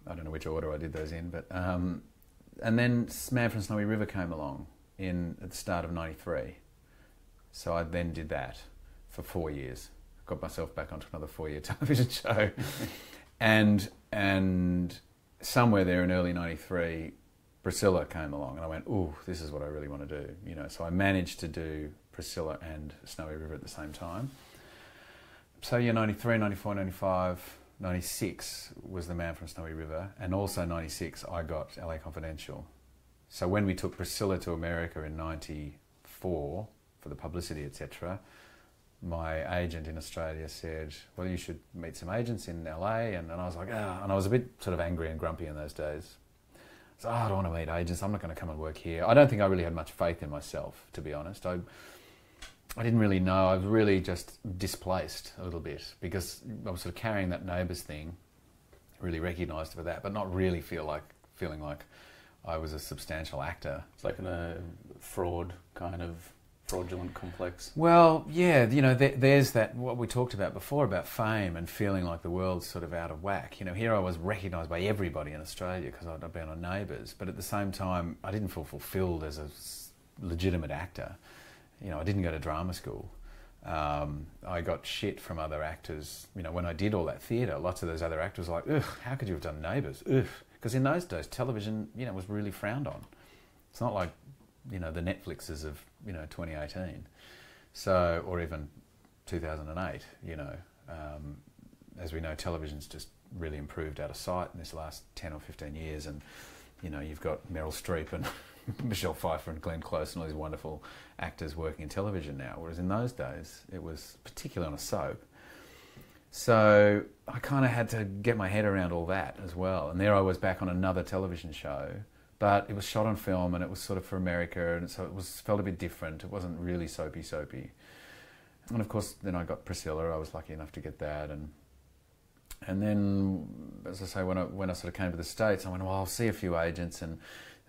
I don't know which order I did those in, but and then Man from Snowy River came along at the start of 93. So I then did that for 4 years. Got myself back onto another 4-year television show. and somewhere there in early 93, Priscilla came along, and I went, ooh, this is what I really want to do. You know, so I managed to do Priscilla and Snowy River at the same time. So yeah, 93, 94, 95, 96 was The Man from Snowy River, and also 96 I got LA Confidential. So when we took Priscilla to America in 94 for the publicity, etc., my agent in Australia said, well, you should meet some agents in LA, and I was like, and I was a bit sort of angry and grumpy in those days. So, I don't want to meet agents, I'm not going to come and work here. I don't think I really had much faith in myself, to be honest. I didn't really know. I was really just displaced a little bit because I was sort of carrying that Neighbours thing, really recognised for that, but not really feeling like I was a substantial actor.
It's like a fraudulent complex.
Well, yeah, you know, there's that, what we talked about before about fame and feeling like the world's sort of out of whack. You know, here I was recognised by everybody in Australia because I'd been on Neighbours, but at the same time, I didn't feel fulfilled as a legitimate actor. You know, I didn't go to drama school. I got shit from other actors. You know, when I did all that theatre, lots of those other actors were like, ugh, how could you have done Neighbours? Ugh. Because in those days, television, you know, was really frowned on. It's not like, you know, the Netflixes of, you know, 2018. So, or even 2008, you know. As we know, television's just really improved out of sight in this last 10 or 15 years. And, you know, you've got Meryl Streep and Michelle Pfeiffer and Glenn Close and all these wonderful actors working in television now, whereas in those days it was particularly on a soap. So I kind of had to get my head around all that as well, and there I was back on another television show, but it was shot on film and it was sort of for America, and so felt a bit different. It wasn't really soapy. And of course then I got Priscilla. I was lucky enough to get that, and then, as I say, when I sort of came to the States, I went, well, I'll see a few agents and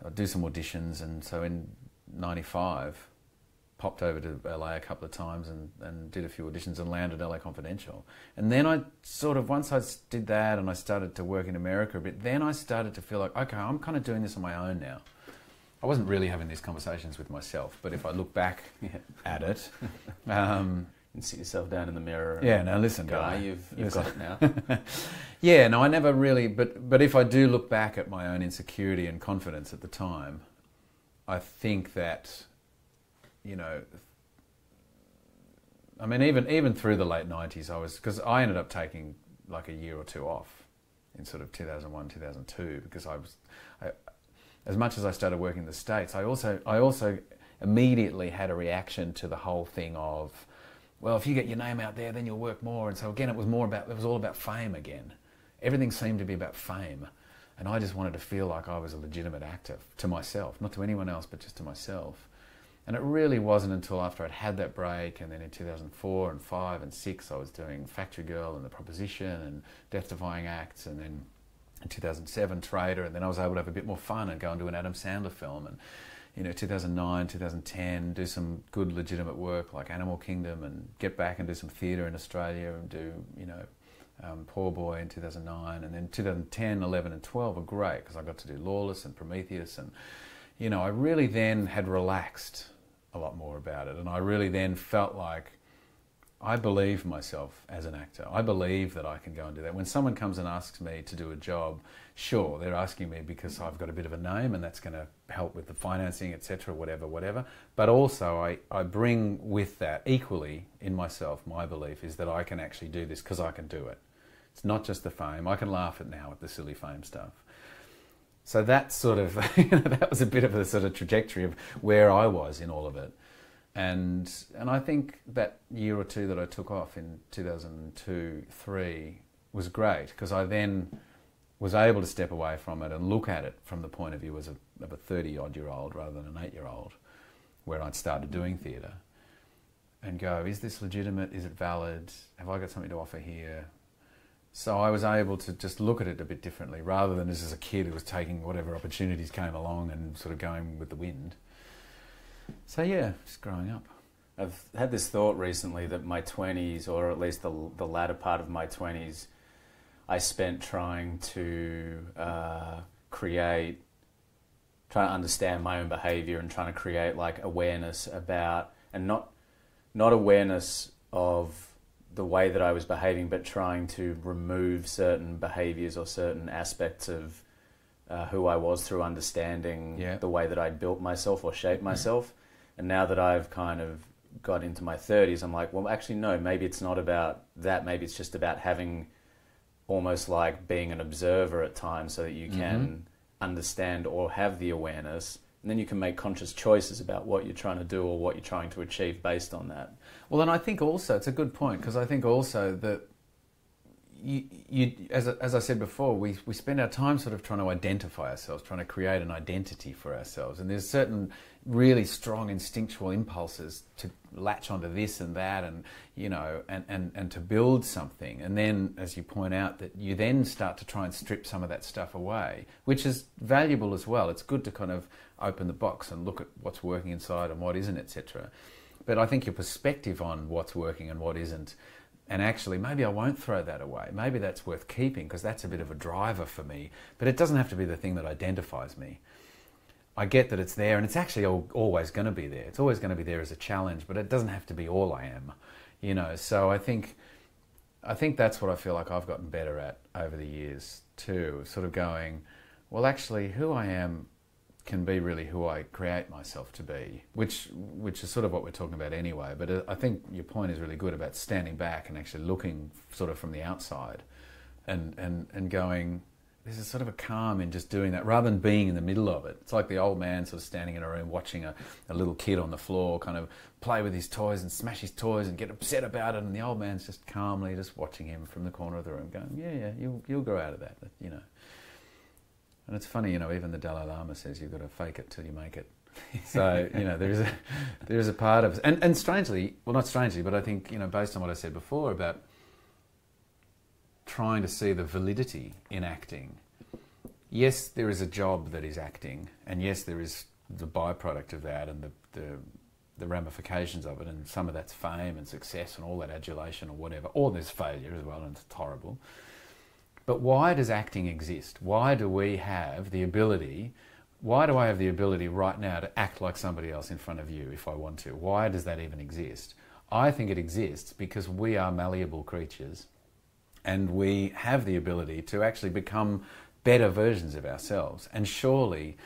I'll do some auditions. And so in 95, popped over to LA a couple of times and did a few auditions and landed LA Confidential. And then I sort of, once I did that and I started to work in America a bit, then I started to feel like, okay, I'm kind of doing this on my own now. I wasn't really having these conversations with myself, but if I look back at it...
and sit yourself down in the mirror. And
yeah, no, listen,
guy, you've got it now.
Yeah, no, I never really, but if I do look back at my own insecurity and confidence at the time, I think that, you know, I mean, even through the late 90s, because I ended up taking like a year or two off in sort of 2001, 2002, because as much as I started working in the States, I also immediately had a reaction to the whole thing of, well, if you get your name out there, then you'll work more. And so again, it was all about fame again. Everything seemed to be about fame. And I just wanted to feel like I was a legitimate actor to myself, not to anyone else, but just to myself. And it really wasn't until after I'd had that break, and then in 2004 and 5 and 6, I was doing Factory Girl and The Proposition and Death Defying Acts, and then in 2007, Trader, and then I was able to have a bit more fun and go and do an Adam Sandler film, and, you know, 2009, 2010, do some good legitimate work like Animal Kingdom, and get back and do some theatre in Australia and do, you know, Poor Boy in 2009, and then 2010, 11 and 12 were great because I got to do Lawless and Prometheus, and, you know, I really then had relaxed a lot more about it, and I really then felt like I believe myself as an actor. I believe that I can go and do that. When someone comes and asks me to do a job, sure, they're asking me because I've got a bit of a name and that's going to help with the financing, etc., whatever. But also I bring with that equally in myself, my belief is that I can actually do this because I can do it. It's not just the fame. I can laugh at now at the silly fame stuff. So that's sort of, that was a bit of a sort of trajectory of where I was in all of it. And I think that year or two that I took off in 2002-03 was great, because I then was able to step away from it and look at it from the point of view of a 30-odd-year-old rather than an 8-year-old, where I'd started doing theatre, and go, is this legitimate? Is it valid? Have I got something to offer here? So I was able to just look at it a bit differently, rather than as a kid who was taking whatever opportunities came along and sort of going with the wind. So yeah, just growing up.
I've had this thought recently that my 20s, or at least the latter part of my 20s, I spent trying to trying to understand my own behaviour and trying to create like awareness about, and not awareness of the way that I was behaving, but trying to remove certain behaviours or certain aspects of who I was through understanding the way that I'd built myself or shaped myself. And now that I've kind of got into my 30s, I'm like, well, actually, no, maybe it's not about that. Maybe it's just about having almost like being an observer at times, so that you can understand or have the awareness, and then you can make conscious choices about what you're trying to do or what you're trying to achieve based on that.
Well, and I think also, it's a good point, because I think also that as I said before, we spend our time sort of trying to identify ourselves, trying to create an identity for ourselves, and there's certain really strong instinctual impulses to latch onto this and that, and and to build something. And then, as you point out, that you then start to try and strip some of that stuff away, which is valuable as well. It's good to kind of open the box and look at what's working inside and what isn't, etc. But I think your perspective on what's working and what isn't, and actually, maybe I won't throw that away. Maybe that's worth keeping, because that's a bit of a driver for me. But it doesn't have to be the thing that identifies me. I get that it's there, and it's actually always going to be there. It's always going to be there as a challenge, but it doesn't have to be all I am. So I think that's what I feel like I've gotten better at over the years too. Sort of going, well, actually, who I am can be really who I create myself to be, which is sort of what we're talking about anyway. But I think your point is really good about standing back and actually looking sort of from the outside and going, there's a sort of a calm in just doing that rather than being in the middle of it. It's like the old man sort of standing in a room watching a little kid on the floor kind of play with his toys and smash his toys and get upset about it, and the old man's just calmly just watching him from the corner of the room going, yeah, you'll grow out of that, And it's funny, even the Dalai Lama says you've got to fake it till you make it. So, there is a part of, and strangely, well, not strangely, but I think, based on what I said before about trying to see the validity in acting. Yes, there is a job that is acting, and yes, there is the byproduct of that and the ramifications of it, and some of that's fame and success and all that adulation or whatever, or there's failure as well, and it's horrible. But why does acting exist? Why do we have the ability, why do I have the ability right now to act like somebody else in front of you if I want to? Why does that even exist? I think it exists because we are malleable creatures, and we have the ability to actually become better versions of ourselves. And surely,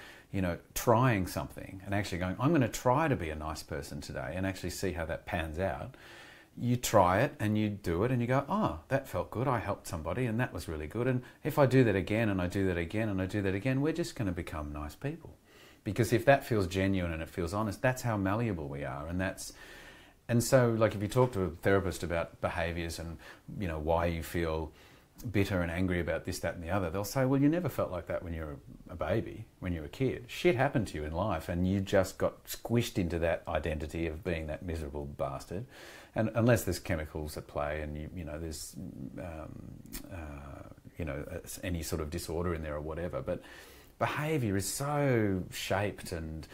trying something and actually going, I'm going to try to be a nice person today and actually see how that pans out. You try it and you do it and you go, oh, that felt good. I helped somebody and that was really good. And if I do that again and I do that again and I do that again, we're just going to become nice people. Because if that feels genuine and it feels honest, that's how malleable we are. And so, like, if you talk to a therapist about behaviours and, why you feel bitter and angry about this, that and the other, they'll say, well, you never felt like that when you were a baby, when you were a kid. Shit happened to you in life and you just got squished into that identity of being that miserable bastard. And unless there's chemicals at play and, there's, any sort of disorder in there or whatever. But behaviour is so shaped, and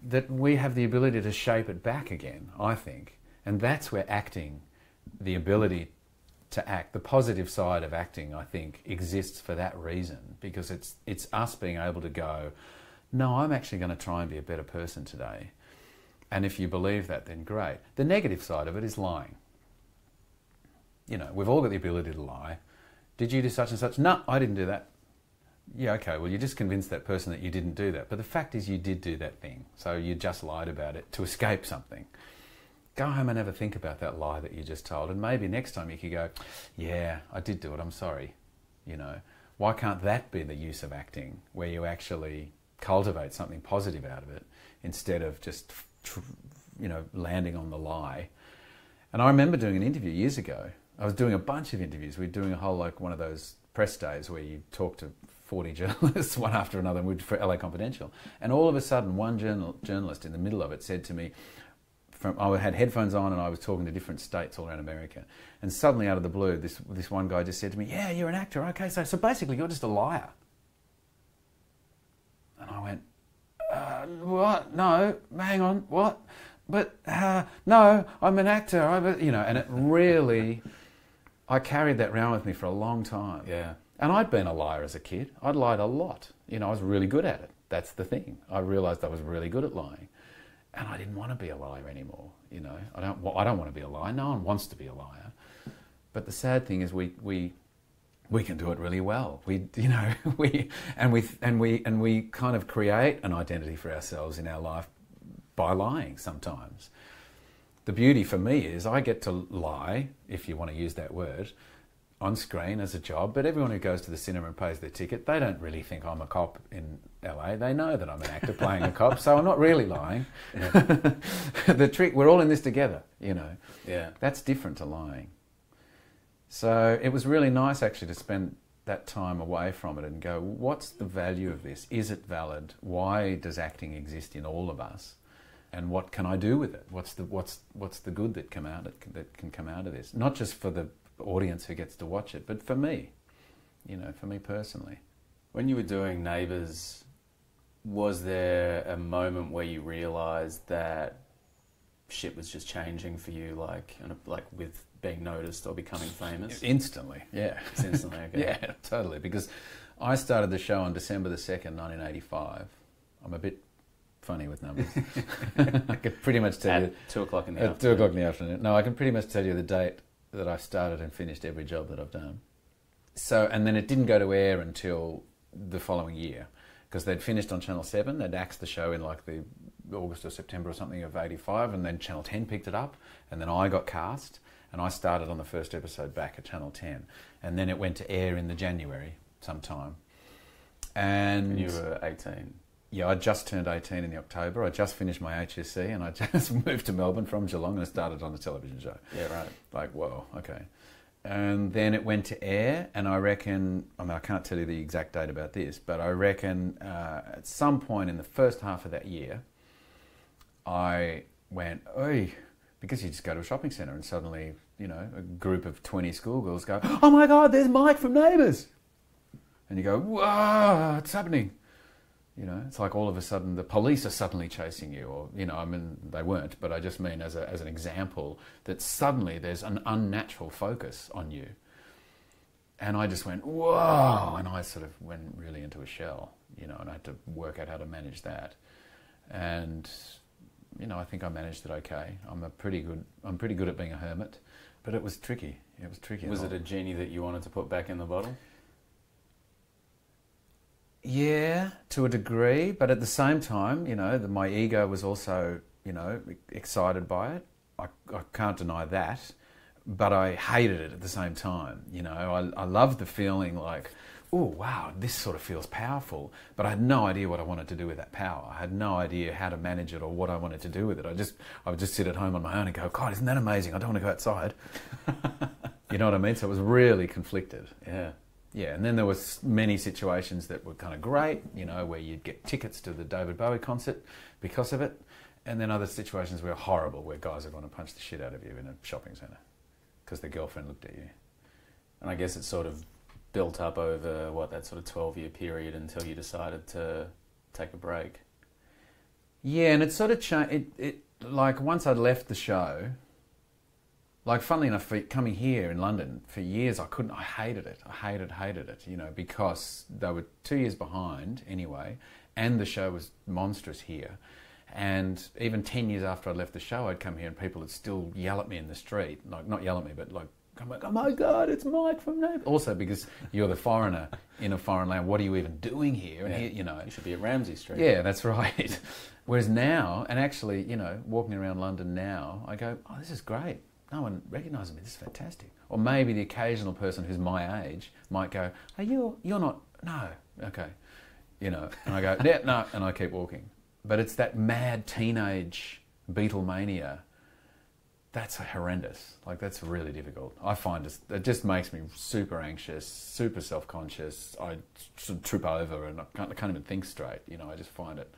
that we have the ability to shape it back again, I think. And that's where acting, the ability to act, the positive side of acting, I think, exists for that reason. Because it's us being able to go, no, I'm actually going to try and be a better person today. And if you believe that, then great. The negative side of it is lying. we've all got the ability to lie. Did you do such and such? No, I didn't do that. Yeah, okay, well, you just convinced that person that you didn't do that. But the fact is you did do that thing. So you just lied about it to escape something. Go home and have a think about that lie that you just told. And maybe next time you could go, yeah, I did do it, I'm sorry. Why can't that be the use of acting, where you actually cultivate something positive out of it instead of just, landing on the lie? And I remember doing an interview years ago. I was doing a bunch of interviews. We were doing a whole, one of those press days where you talk to 40 journalists, one after another, and we did for LA Confidential. And all of a sudden, one journalist in the middle of it said to me, I had headphones on and I was talking to different states all around America. And suddenly, out of the blue, this one guy just said to me, yeah, you're an actor. Okay, so basically you're just a liar. And I went, what? No, hang on, what? But, no, I'm an actor. And it really, I carried that around with me for a long time.
Yeah.
And I'd been a liar as a kid. I'd lied a lot. I was really good at it. That's the thing. I realised I was really good at lying. And I didn't want to be a liar anymore. I don't want to be a liar. No one wants to be a liar. But the sad thing is we can do it really well. We kind of create an identity for ourselves in our life by lying sometimes. The beauty for me is I get to lie, if you want to use that word, on screen as a job, but everyone who goes to the cinema and pays their ticket, they don't really think I'm a cop in LA. They know that I'm an actor playing a cop, so I'm not really lying. Yeah. The trick, we're all in this together,
Yeah.
That's different to lying. So it was really nice actually to spend that time away from it and go, what's the value of this? Is it valid? Why does acting exist in all of us? And what can I do with it? What's the good that can come out of this? Not just for the audience who gets to watch it, but for me, for me personally.
When you were doing Neighbours, was there a moment where you realised that shit was just changing for you, like with being noticed or becoming famous?
Instantly, yeah.
It's instantly, okay.
Yeah, totally. Because I started the show on December the 2nd, 1985. I'm a bit funny with numbers. I could pretty much tell you...
At 2 o'clock in the
afternoon.
afternoon.
2 o'clock in the afternoon. No, I can pretty much tell you the date that I started and finished every job that I've done. So, and then it didn't go to air until the following year, because they'd finished on Channel 7, they'd axed the show in the August or September or something of 85, and then Channel 10 picked it up, and then I got cast, and I started on the first episode back at Channel 10, and then it went to air in the January sometime. And
you were 18.
Yeah, I just turned 18 in the October. I just finished my HSC and I just moved to Melbourne from Geelong and started on the television show.
Yeah, right.
Like, whoa, okay. And then it went to air, and I reckon, I can't tell you the exact date about this, but I reckon at some point in the first half of that year, I went, oi, because you just go to a shopping centre and suddenly, a group of 20 schoolgirls go, oh my God, there's Mike from Neighbours. And you go, whoa, what's happening? It's like all of a sudden the police are suddenly chasing you, or, they weren't, but I just mean as an example that suddenly there's an unnatural focus on you. And I just went, whoa, and I sort of went really into a shell, and I had to work out how to manage that. And, I think I managed it okay. I'm pretty good at being a hermit, but it was tricky. It was tricky.
Was it a genie that you wanted to put back in the bottle?
Yeah, to a degree, but at the same time, my ego was also, excited by it. I can't deny that, but I hated it at the same time. I loved the feeling like, oh, wow, this sort of feels powerful, but I had no idea what I wanted to do with that power. I had no idea how to manage it or what I wanted to do with it. I would just sit at home on my own and go, God, isn't that amazing? I don't want to go outside. You know what I mean? So it was really conflicted.
Yeah.
Yeah, and then there was many situations that were kind of great, where you'd get tickets to the David Bowie concert because of it, and then other situations were horrible, where guys are going to punch the shit out of you in a shopping centre because their girlfriend looked at you.
And I guess it sort of built up over, that sort of 12-year period until you decided to take a break.
Yeah, and it sort of changed. Like, once I'd left the show... Like, funnily enough, coming here in London, for years I hated it. I hated it, because they were 2 years behind anyway, and the show was monstrous here. And even 10 years after I'd left the show, I'd come here and people would still yell at me in the street. Like, not yell at me, but like I'm like, oh my God, it's Mike from Neighbours. Also because you're the foreigner in a foreign land. What are you even doing here? And here, you know,
you should be at Ramsay Street.
Yeah, that's right. Whereas now, and actually, you know, walking around London now, I go, oh, this is great. No one recognises me. This is fantastic. Or maybe the occasional person who's my age might go, "Hey, you're not." No, okay, you know. And I go, "Yeah, no," and I keep walking. But it's that mad teenage Beatlemania. That's horrendous. Like, that's really difficult. I find it just makes me super anxious, super self-conscious. I sort of trip over and I can't even think straight. You know, I just find it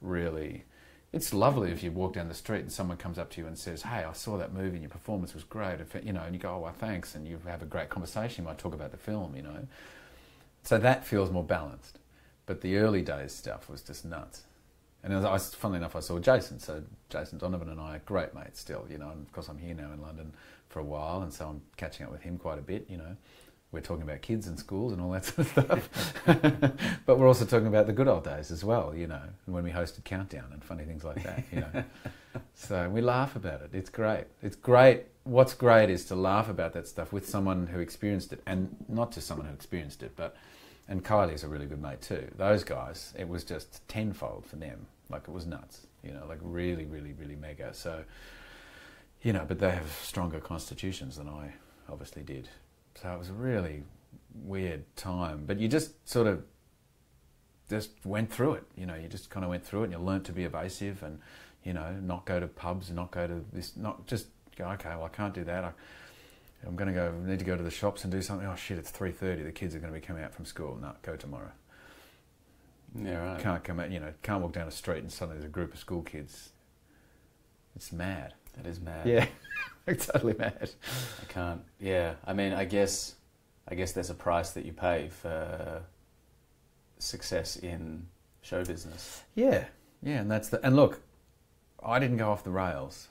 really... It's lovely if you walk down the street and someone comes up to you and says, "Hey, I saw that movie and your performance was great." You know, and you go, "Oh, well, thanks," and you have a great conversation. You might talk about the film, you know. So that feels more balanced. But the early days stuff was just nuts. And funnily enough, I saw Jason. So Jason Donovan and I are great mates still, you know. And of course, I'm here now in London for a while, and so I'm catching up with him quite a bit, you know. We're talking about kids and schools and all that sort of stuff. But we're also talking about the good old days as well, you know, when we hosted Countdown and funny things like that, you know. So we laugh about it. It's great. It's great. What's great is to laugh about that stuff with someone who experienced it, and not just someone who experienced it, but... And Kylie's a really good mate too. Those guys, it was just tenfold for them. Like, it was nuts, you know, like really, really, really mega. So, you know, but they have stronger constitutions than I obviously did. So it was a really weird time. But you just sort of just went through it, you know, you just kind of went through it and you learnt to be evasive and, you know, not go to pubs and not go to this, not just go, okay, well, I can't do that. I'm going to need to go to the shops and do something. Oh shit, it's 3:30. The kids are going to be coming out from school. No, go tomorrow.
Yeah, right.
Can't come out, you know, can't walk down a street and suddenly there's a group of school kids. It's mad.
That is mad.
Yeah, totally mad.
I can't. Yeah, I mean, I guess there's a price that you pay for success in show business.
Yeah, and and look, I didn't go off the rails.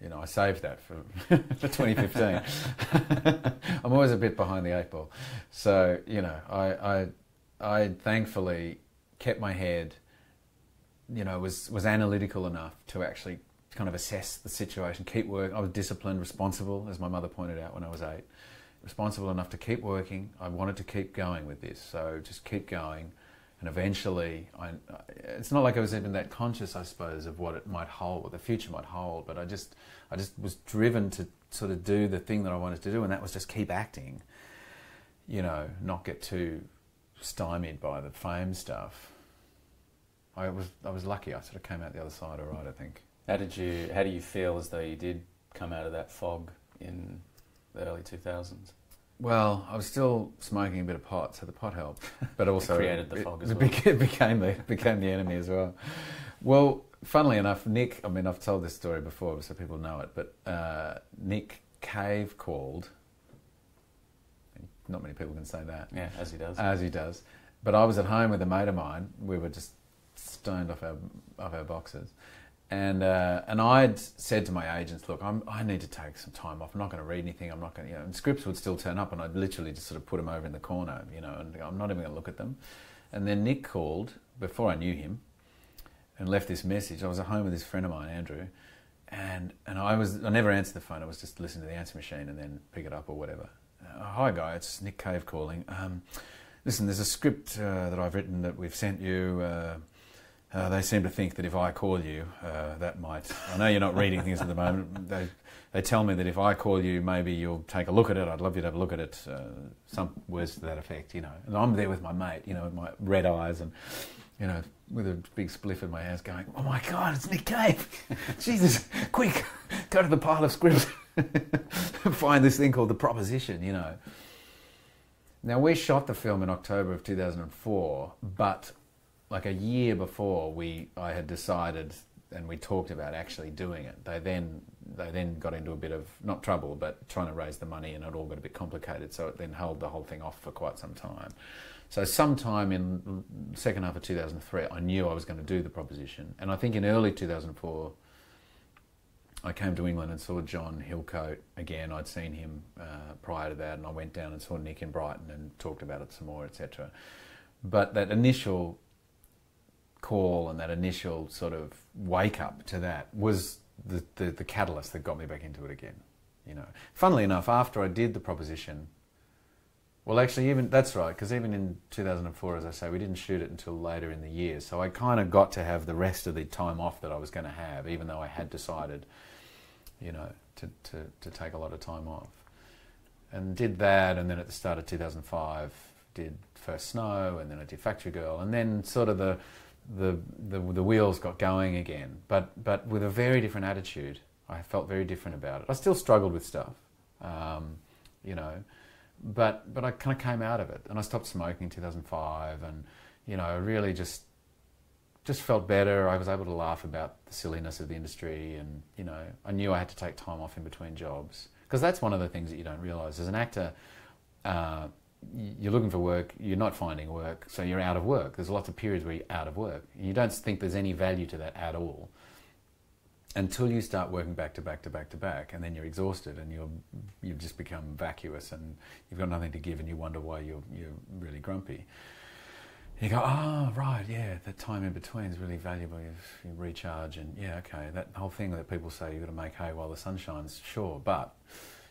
You know, I saved that for 2015. I'm always a bit behind the eight ball. So, you know, I thankfully kept my head, you know, was analytical enough to actually kind of assess the situation, keep working. I was disciplined, responsible, as my mother pointed out when I was 8. Responsible enough to keep working. I wanted to keep going with this, so just keep going. And eventually, it's not like I was even that conscious, I suppose, of what it might hold, what the future might hold, but I just was driven to sort of do the thing that I wanted to do, and that was just keep acting, you know, not get too stymied by the fame stuff. I was lucky. I sort of came out the other side all right, I think.
How do you feel as though you did come out of that fog in the early 2000s?
Well, I was still smoking a bit of pot, so the pot helped. But also
created the fog as well.
It became the enemy as well. Well, funnily enough, Nick, I mean, I've told this story before, so people know it, but Nick Cave called. Not many people can say that.
Yeah, as he does.
As he does. But I was at home with a mate of mine. We were just stoned off our boxes. And I'd said to my agents, look, I need to take some time off. I'm not going to read anything. I'm not going to, you know, and scripts would still turn up and I'd literally just sort of put them over in the corner, you know, and I'm not even going to look at them. And then Nick called, before I knew him, and left this message. I was at home with this friend of mine, Andrew, and I never answered the phone. I was just listening to the answer machine and then pick it up or whatever. Hi, guy, it's Nick Cave calling. Listen, there's a script that I've written that we've sent you. They seem to think that if I call you, that might... I know you're not reading things at the moment. They tell me that if I call you, maybe you'll take a look at it. I'd love you to have a look at it. Some words to that effect, you know. And I'm there with my mate, you know, with my red eyes and, you know, with a big spliff in my hands going, oh my God, it's Nick Cave. Jesus, quick, go to the pile of scripts. Find this thing called The Proposition, you know. Now, we shot the film in October of 2004, but... like a year before, I had decided, and we talked about actually doing it. They then got into a bit of, not trouble, but trying to raise the money, and it all got a bit complicated, so it then held the whole thing off for quite some time. So sometime in the second half of 2003, I knew I was going to do The Proposition. And I think in early 2004, I came to England and saw John Hillcoat again. I'd seen him prior to that, and I went down and saw Nick in Brighton and talked about it some more, etc. But that initial call and that initial sort of wake up to that was the catalyst that got me back into it again, you know. Funnily enough, after I did The Proposition, well, actually, even that's right, because even in 2004, as I say, we didn't shoot it until later in the year. So I kind of got to have the rest of the time off that I was going to have, even though I had decided, you know, to take a lot of time off. And did that, and then at the start of 2005, did First Snow, and then I did Factory Girl, and then sort of the wheels got going again, but with a very different attitude. I felt very different about it. I still struggled with stuff, you know. But I kind of came out of it, and I stopped smoking in 2005, and you know, I really just felt better. I was able to laugh about the silliness of the industry, and you know, I knew I had to take time off in between jobs, because that's one of the things that you don't realise. As an actor, you're looking for work, you're not finding work, so you're out of work. There's lots of periods where you're out of work. You don't think there's any value to that at all, until you start working back to back to back to back, and then you're exhausted, and you've just become vacuous, and you've got nothing to give, and you wonder why you're really grumpy. You go, oh, right, yeah, that time in between is really valuable. You recharge, and yeah, okay, that whole thing that people say you've got to make hay while the sun shines, sure, but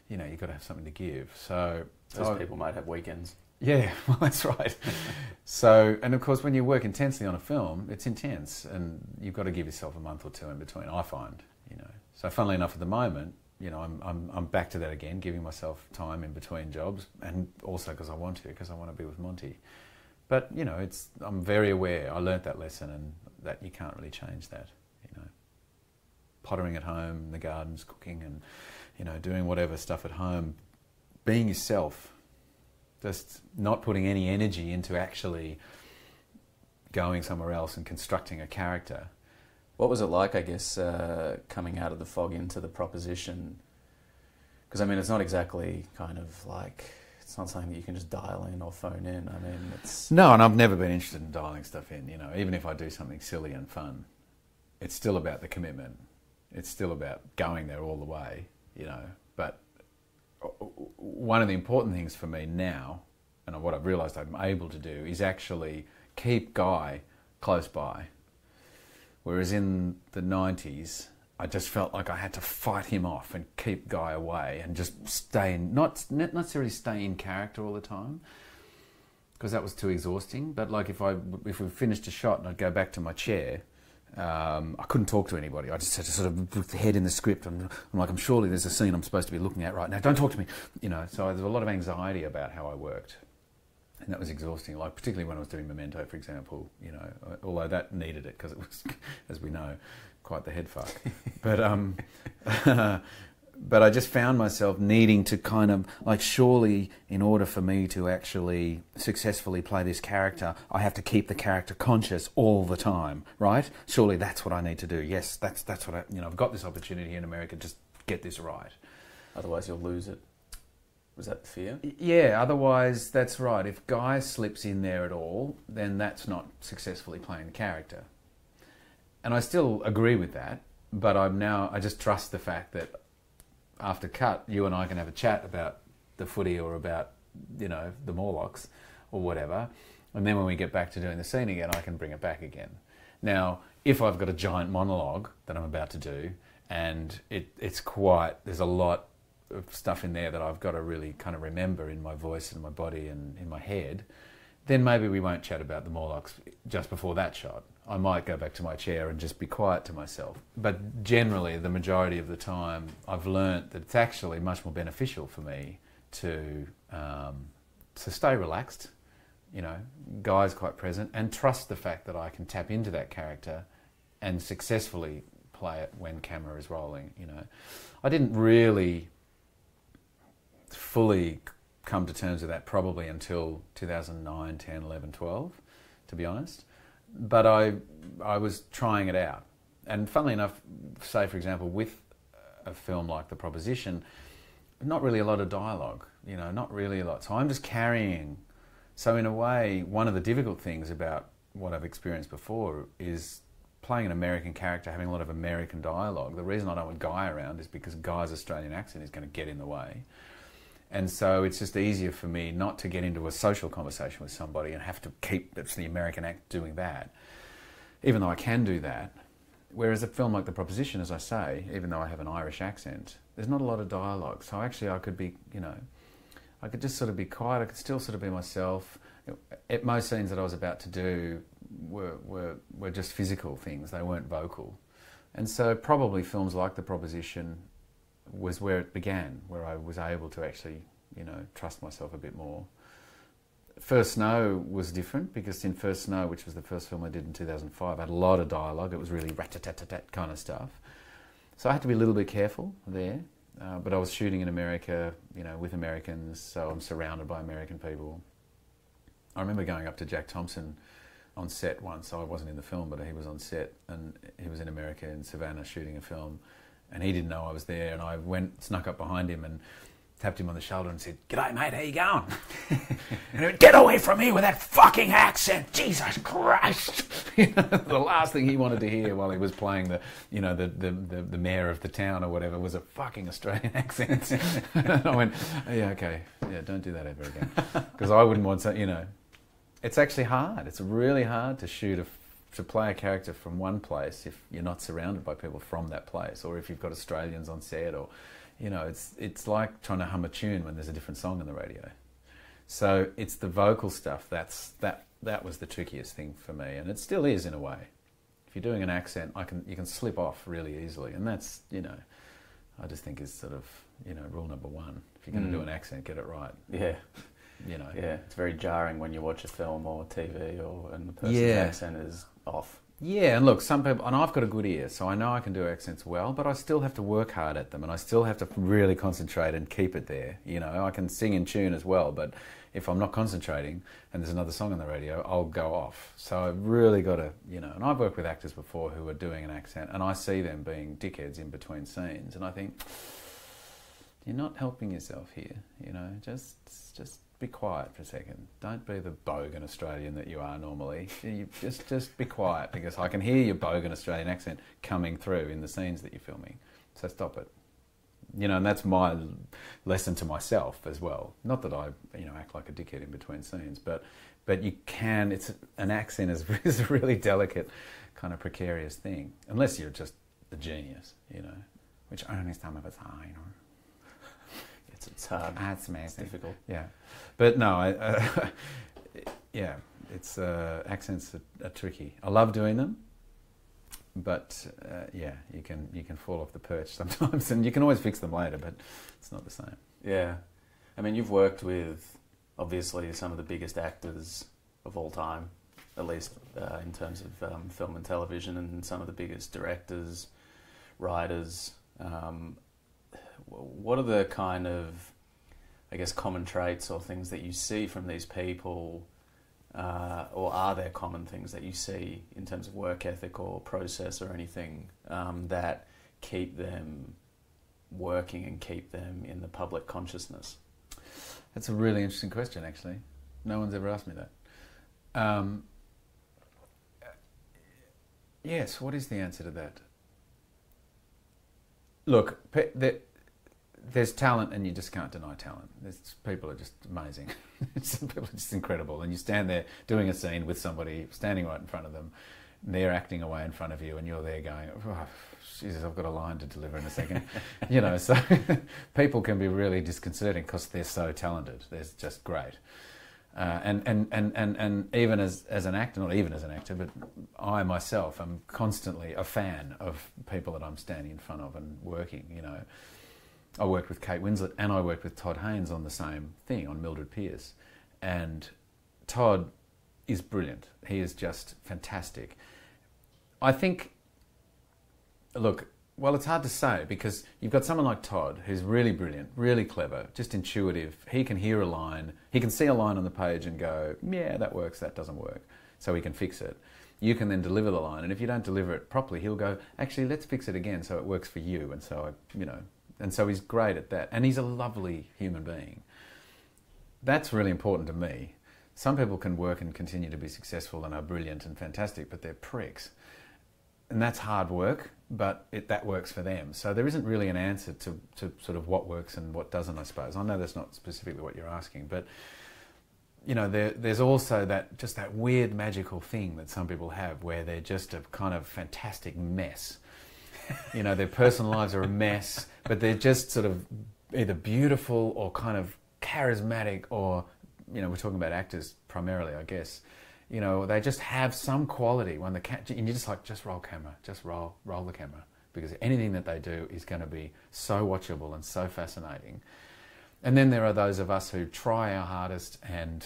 you know, you've got to have something to give. So
those people might have weekends.
Yeah, well, that's right. So, and of course, when you work intensely on a film, it's intense, and you've got to give yourself a month or two in between, I find, you know. So funnily enough, at the moment, you know, I'm back to that again, giving myself time in between jobs, and also because I want to be with Monty. But, you know, I'm very aware, I learnt that lesson, and that you can't really change that, you know. Pottering at home, in the gardens, cooking, and, you know, doing whatever stuff at home, being yourself, just not putting any energy into actually going somewhere else and constructing a character.
What was it like, I guess, coming out of the fog into The Proposition? Because, I mean, it's not exactly kind of like, it's not something that you can just dial in or phone in. I mean, it's...
No, and I've never been interested in dialing stuff in, you know. Even if I do something silly and fun, it's still about the commitment. It's still about going there all the way, you know. But one of the important things for me now, and what I've realised I'm able to do, is actually keep Guy close by. Whereas in the 90s, I just felt like I had to fight him off and keep Guy away and just stay in, not necessarily stay in character all the time, because that was too exhausting. But like if we finished a shot and I'd go back to my chair, I couldn't talk to anybody. I just had to sort of put the head in the script. I'm like, surely there's a scene I'm supposed to be looking at right now. Don't talk to me, you know. So there was a lot of anxiety about how I worked, and that was exhausting. Like particularly when I was doing Memento, for example, you know. Although that needed it because it was, as we know, quite the head fuck. But I just found myself needing to kind of, like, surely in order for me to actually successfully play this character, I have to keep the character conscious all the time, right? Surely that's what I need to do. Yes, that's what I, you know, I've got this opportunity in America, just get this right.
Otherwise you'll lose it. Was that the fear?
Yeah, otherwise, that's right. If Guy slips in there at all, then that's not successfully playing the character. And I still agree with that, but I just trust the fact that after cut, you and I can have a chat about the footy or about, you know, the Morlocks or whatever. And then when we get back to doing the scene again, I can bring it back again. Now, if I've got a giant monologue that I'm about to do, and there's a lot of stuff in there that I've got to really kind of remember in my voice and my body and in my head, then maybe we won't chat about the Morlocks just before that shot. I might go back to my chair and just be quiet to myself. But generally, the majority of the time, I've learnt that it's actually much more beneficial for me to stay relaxed, you know, Guy's quite present, and trust the fact that I can tap into that character and successfully play it when camera is rolling, you know. I didn't really fully come to terms with that probably until 2009, 10, 11, 12, to be honest. But I was trying it out. And funnily enough, say for example, with a film like The Proposition, not really a lot of dialogue, you know, not really a lot. So I'm just carrying. So in a way, one of the difficult things about what I've experienced before is playing an American character, having a lot of American dialogue. The reason I don't want Guy around is because Guy's Australian accent is going to get in the way. And so it's just easier for me not to get into a social conversation with somebody and have to keep the American act doing that. Even though I can do that, Whereas a film like The Proposition, as I say, even though I have an Irish accent, there's not a lot of dialogue. So actually I could be, I could just sort of be quiet. I could still sort of be myself. Most scenes that I was about to do were just physical things. They weren't vocal. And so probably films like The Proposition was where it began, where I was able to actually, trust myself a bit more. First Snow was different because in First Snow, which was the first film I did in 2005, I had a lot of dialogue. It was really rat-tat-tat-tat kind of stuff. So I had to be a little bit careful there. But I was shooting in America, with Americans, so I'm surrounded by American people. I remember going up to Jack Thompson on set once. I wasn't in the film, but he was on set, and he was in America in Savannah shooting a film, and he didn't know I was there, and I snuck up behind him and tapped him on the shoulder and said, "G'day mate, how you going?" And he went, "Get away from me with that fucking accent, Jesus Christ!" The last thing he wanted to hear while he was playing the mayor of the town or whatever was a fucking Australian accent. And I went, "Yeah, okay, yeah, don't do that ever again," because I wouldn't want to, It's actually hard. It's really hard to to play a character from one place if you're not surrounded by people from that place, or if you've got Australians on set, or it's like trying to hum a tune when there's a different song on the radio. So it's the vocal stuff that was the trickiest thing for me, and it still is in a way. If you're doing an accent, you can slip off really easily, and that's I just think is sort of rule number one. If you're going to do an accent, get it right.
Yeah. Yeah, it's very jarring when you watch a film or TV and the person's accent is off.
Yeah, and look, some people, and I've got a good ear, so I know I can do accents well, but I still have to work hard at them, and I still have to really concentrate and keep it there. I can sing in tune as well, but if I'm not concentrating and there's another song on the radio, I'll go off. So I've really got to, and I've worked with actors before who are doing an accent, and I see them being dickheads in between scenes, and I think, you're not helping yourself here, just be quiet for a second. Don't be the bogan Australian that you are normally. You just be quiet, because I can hear your bogan Australian accent coming through in the scenes that you're filming. So stop it. And that's my lesson to myself as well. Not that I, act like a dickhead in between scenes, but you can. An accent is a really delicate, kind of precarious thing, unless you're just a genius, which only some of us are,
It's hard.
It's amazing.
It's difficult.
Yeah, but no, it's accents are tricky. I love doing them, but you can fall off the perch sometimes, and you can always fix them later, but it's not the same.
Yeah, I mean, you've worked with obviously some of the biggest actors of all time, at least in terms of film and television, and some of the biggest directors, writers. What are the kind of, common traits or things that you see from these people, or are there common things that you see in terms of work ethic or process or anything that keep them working and keep them in the public consciousness?
That's a really interesting question, actually. No one's ever asked me that. Yes, what is the answer to that? Look, there's talent, and you just can't deny talent. People are just amazing. Some people are just incredible, and you stand there doing a scene with somebody standing right in front of them, and they're acting away in front of you, and you're there going, "Oh, Jesus, I've got a line to deliver in a second." So people can be really disconcerting because they're so talented. They're just great. And even as an actor, not even as an actor, but I myself am constantly a fan of people that I'm standing in front of and working, I worked with Kate Winslet and I worked with Todd Haynes on the same thing, on Mildred Pearce. And Todd is brilliant. He is just fantastic. I think, look, well, it's hard to say, because you've got someone like Todd who's really brilliant, really clever, just intuitive. He can hear a line, he can see a line on the page and go, yeah, that works, that doesn't work, so he can fix it. You can then deliver the line, and if you don't deliver it properly, he'll go, actually, let's fix it again so it works for you. And so, and so he's great at that. And he's a lovely human being. That's really important to me. Some people can work and continue to be successful and are brilliant and fantastic, but they're pricks. And that's hard work, but that works for them. So there isn't really an answer to sort of what works and what doesn't, I suppose. I know that's not specifically what you're asking, but you know, there's also that weird magical thing that some people have where they're just a kind of fantastic mess. You know, their personal lives are a mess, but they're just sort of either beautiful or kind of charismatic, or, you know, we're talking about actors primarily, I guess. You know, they just have some quality when and you're just like, just roll camera, just roll the camera, because anything that they do is going to be so watchable and so fascinating. And then there are those of us who try our hardest and,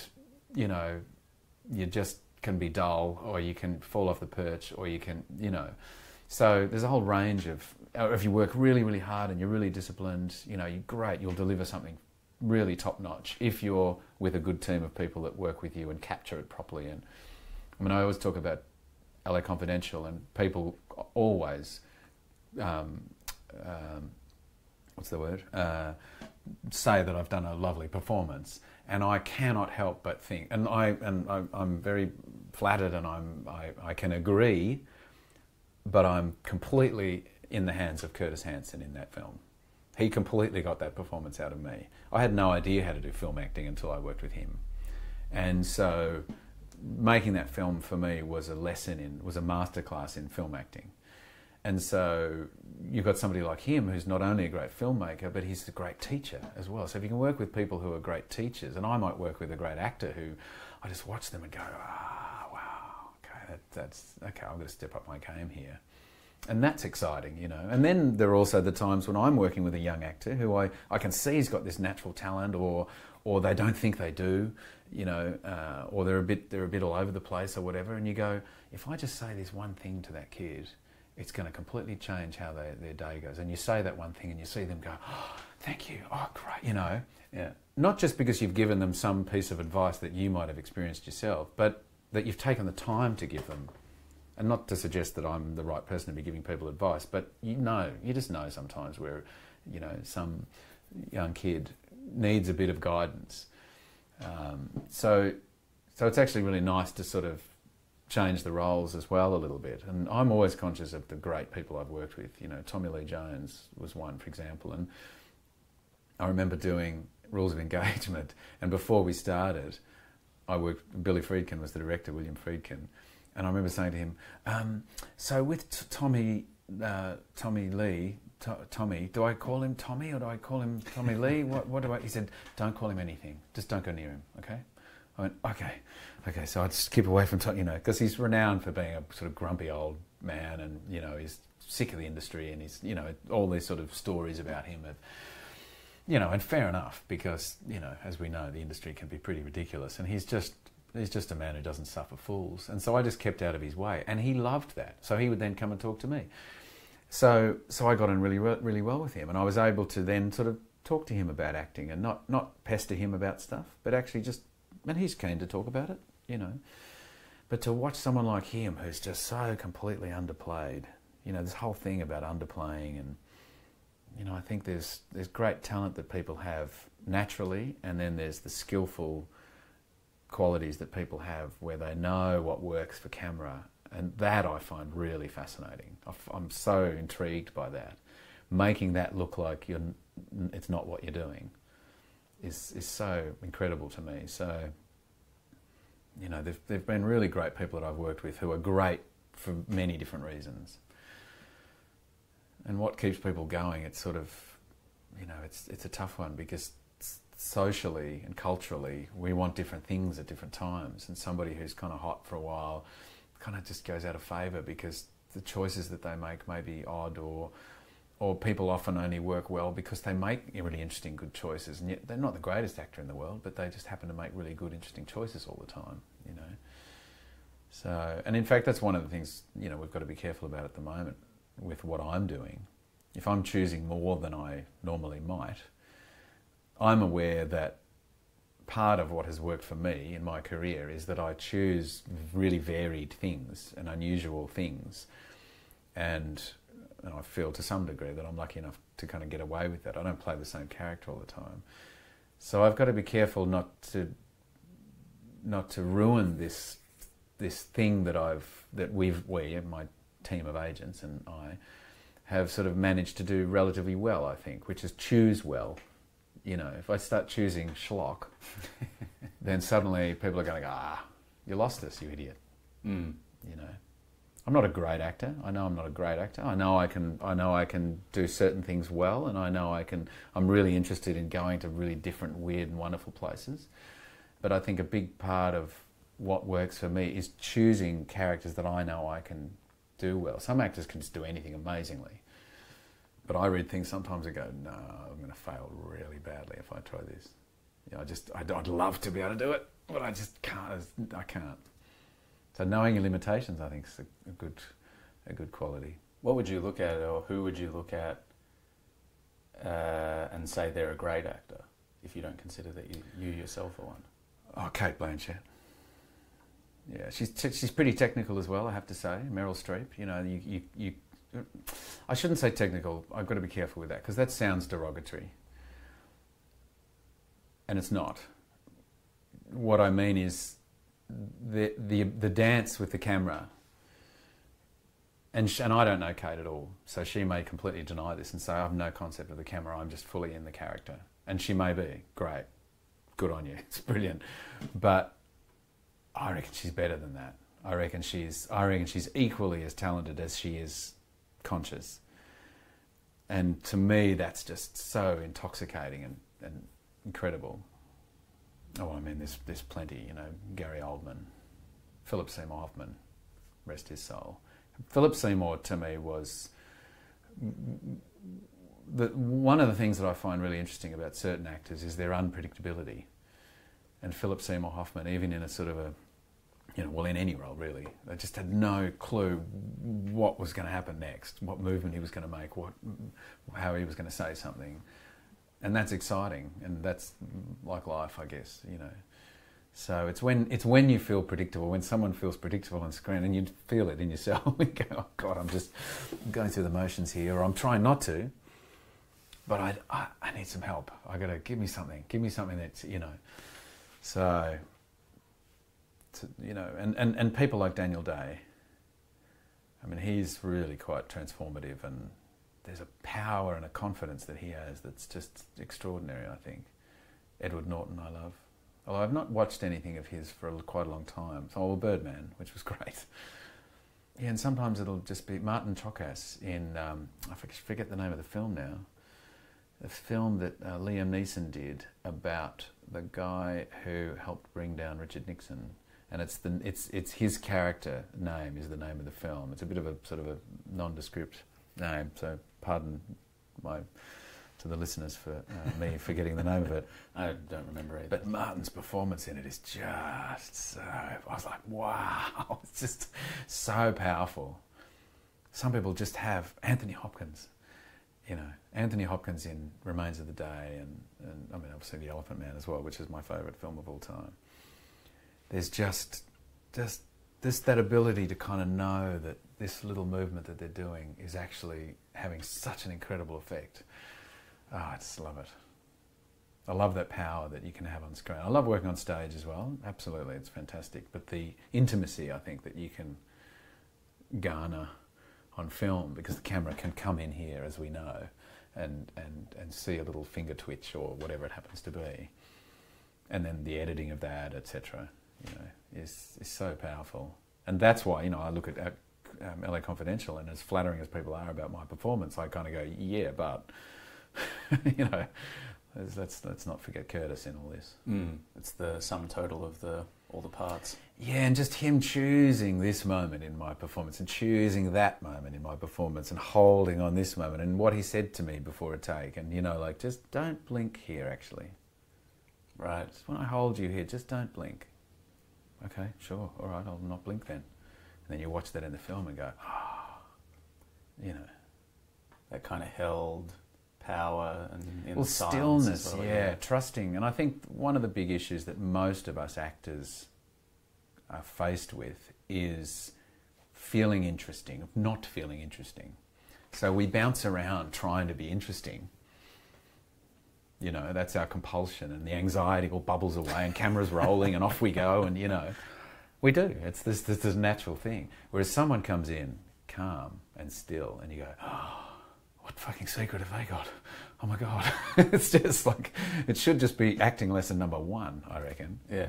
you know, you just can be dull, or you can fall off the perch, or you can, you know. So there's a whole range of, if you work really, really hard and you're really disciplined, you know, you're great, you'll deliver something really top-notch if you're with a good team of people that work with you and capture it properly. And I mean, I always talk about LA Confidential, and people always, what's the word? Say that I've done a lovely performance, and I cannot help but think, and I'm very flattered, and I can agree, but I'm completely in the hands of Curtis Hanson in that film. He completely got that performance out of me. I had no idea how to do film acting until I worked with him. And so making that film for me was a masterclass in film acting. And so you've got somebody like him who's not only a great filmmaker, but he's a great teacher as well. So if you can work with people who are great teachers, and I might work with a great actor who I just watch them and go, wow, okay, that's okay, I'm going to step up my game here. And that's exciting, you know. And then there are also the times when I'm working with a young actor who I can see he's got this natural talent, or they don't think they do, you know, or they're a bit all over the place or whatever. And you go, if I just say this one thing to that kid, it's going to completely change how their day goes. And you say that one thing and you see them go, oh, thank you, oh, great, you know. Yeah. Not just because you've given them some piece of advice that you might have experienced yourself, but that you've taken the time to give them. And not to suggest that I'm the right person to be giving people advice, but you just know sometimes where, you know, some young kid needs a bit of guidance. So it's actually really nice to sort of change the roles as well a little bit. And I'm always conscious of the great people I've worked with. You know, Tommy Lee Jones was one, for example. And I remember doing Rules of Engagement, and before we started, Billy Friedkin was the director, William Friedkin. And I remember saying to him, so with Tommy Lee, Tommy, do I call him Tommy or do I call him Tommy Lee? What do I? He said, don't call him anything. Just don't go near him, okay? I went, okay. So I just keep away from Tommy, you know, because he's renowned for being a sort of grumpy old man, and, you know, he's sick of the industry, and he's, you know, all these sort of stories about him of, you know, and fair enough, because, you know, as we know, the industry can be pretty ridiculous, and he's just a man who doesn't suffer fools. And so I just kept out of his way. And he loved that. So he would then come and talk to me. So I got on really, really well with him. And I was able to then sort of talk to him about acting and not pester him about stuff, but actually just, and he's keen to talk about it, you know. But to watch someone like him who's just so completely underplayed, you know, this whole thing about underplaying, and, you know, I think there's great talent that people have naturally, and then there's the skillful qualities that people have where they know what works for camera, and that I find really fascinating. I'm so intrigued by that. Making that look like it's not what you're doing is so incredible to me. So, you know, there've been really great people that I've worked with who are great for many different reasons. And what keeps people going, it's sort of, you know, it's a tough one, because socially and culturally we want different things at different times, and somebody who's kind of hot for a while kind of just goes out of favour because the choices that they make may be odd, or people often only work well because they make really interesting, good choices, and yet they're not the greatest actor in the world, but they just happen to make really good, interesting choices all the time, you know. So, and in fact that's one of the things, you know, we've got to be careful about at the moment with what I'm doing. If I'm choosing more than I normally might, I'm aware that part of what has worked for me in my career is that I choose really varied things and unusual things, and I feel to some degree that I'm lucky enough to kind of get away with that. I don't play the same character all the time. So I've got to be careful not to ruin this thing that we, my team of agents and I, have sort of managed to do relatively well, I think, which is choose well. You know, if I start choosing schlock, then suddenly people are going to go, you lost us, you idiot. You know, I'm not a great actor. I know I'm not a great actor. I know I can do certain things well, and I know I'm really interested in going to really different, weird and wonderful places. But I think a big part of what works for me is choosing characters that I know I can do well. Some actors can just do anything amazingly. But I read things sometimes and go, no, I'm going to fail really badly if I try this. You know, I'd love to be able to do it, but I just can't. I can't. So knowing your limitations, I think, is a good quality.
What would you look at, or who would you look at and say they're a great actor, if you don't consider that you yourself are one?
Oh, Cate Blanchett. Yeah, she's pretty technical as well, I have to say. Meryl Streep, you know, you I shouldn't say technical. I've got to be careful with that because that sounds derogatory, and it's not. What I mean is the dance with the camera. And I don't know Kate at all, so she may completely deny this and say, I have no concept of the camera, I'm just fully in the character. And she may be. Great. Good on you. It's brilliant. But I reckon she's better than that. I reckon she's equally as talented as she is conscious. And to me, that's just so intoxicating and incredible. Oh, I mean, there's plenty, you know, Gary Oldman, Philip Seymour Hoffman, rest his soul. Philip Seymour, to me, was one of the things that I find really interesting about certain actors is their unpredictability. And Philip Seymour Hoffman, even in a sort of a, you know, well, in any role really, they just had no clue what was going to happen next, what movement he was going to make, how he was going to say something. And that's exciting, and that's like life, I guess, you know. So it's when you feel predictable, when someone feels predictable on screen, and you feel it in yourself. You go, oh God, I'm just going through the motions here, or I'm trying not to, but I need some help. I got to give me something that's, you know. So, you know, and people like Daniel Day. I mean, he's really quite transformative, and there's a power and a confidence that he has that's just extraordinary, I think. Edward Norton, I love. Although I've not watched anything of his for quite a long time. So, well, Birdman, which was great. Yeah, and sometimes it'll just be Martin Chokas in, I forget the name of the film now, the film that Liam Neeson did about the guy who helped bring down Richard Nixon. And it's his character name is the name of the film. It's a bit of a sort of a nondescript name, so pardon to the listeners for me forgetting the name of it.
I don't remember either.
But Martin's performance in it is just so... I was like, wow, it's just so powerful. Some people just have Anthony Hopkins, you know, Anthony Hopkins in Remains of the Day, and I mean, obviously The Elephant Man as well, which is my favourite film of all time. There's just that ability to kind of know that this little movement that they're doing is actually having such an incredible effect. Oh, I just love it. I love that power that you can have on screen. I love working on stage as well. Absolutely, it's fantastic. But the intimacy, I think, that you can garner on film, because the camera can come in here, as we know, and see a little finger twitch or whatever it happens to be, and then the editing of that, etc., you know, is so powerful. And that's why, you know, I look at LA Confidential, and as flattering as people are about my performance, I kind of go, yeah, but you know, let's not forget Curtis in all this.
It's the sum total of all the parts.
Yeah, and just him choosing this moment in my performance and choosing that moment in my performance and holding on this moment, and what he said to me before a take, and, you know, like, just don't blink here, actually.
Right.
Just when I hold you here, just don't blink. Okay, sure, all right, I'll not blink then. And then you watch that in the film and go, you know.
That kind of held power and
well, stillness,
well,
yeah, trusting. And I think one of the big issues that most of us actors are faced with is feeling interesting, not feeling interesting. So we bounce around trying to be interesting. You know, that's our compulsion, and the anxiety all bubbles away, and cameras rolling, and off we go, and, you know, we do. It's this natural thing. Whereas someone comes in calm and still, and you go, oh, what fucking secret have they got? Oh my God. It's just like, it should just be acting lesson number 1, I reckon.
Yeah.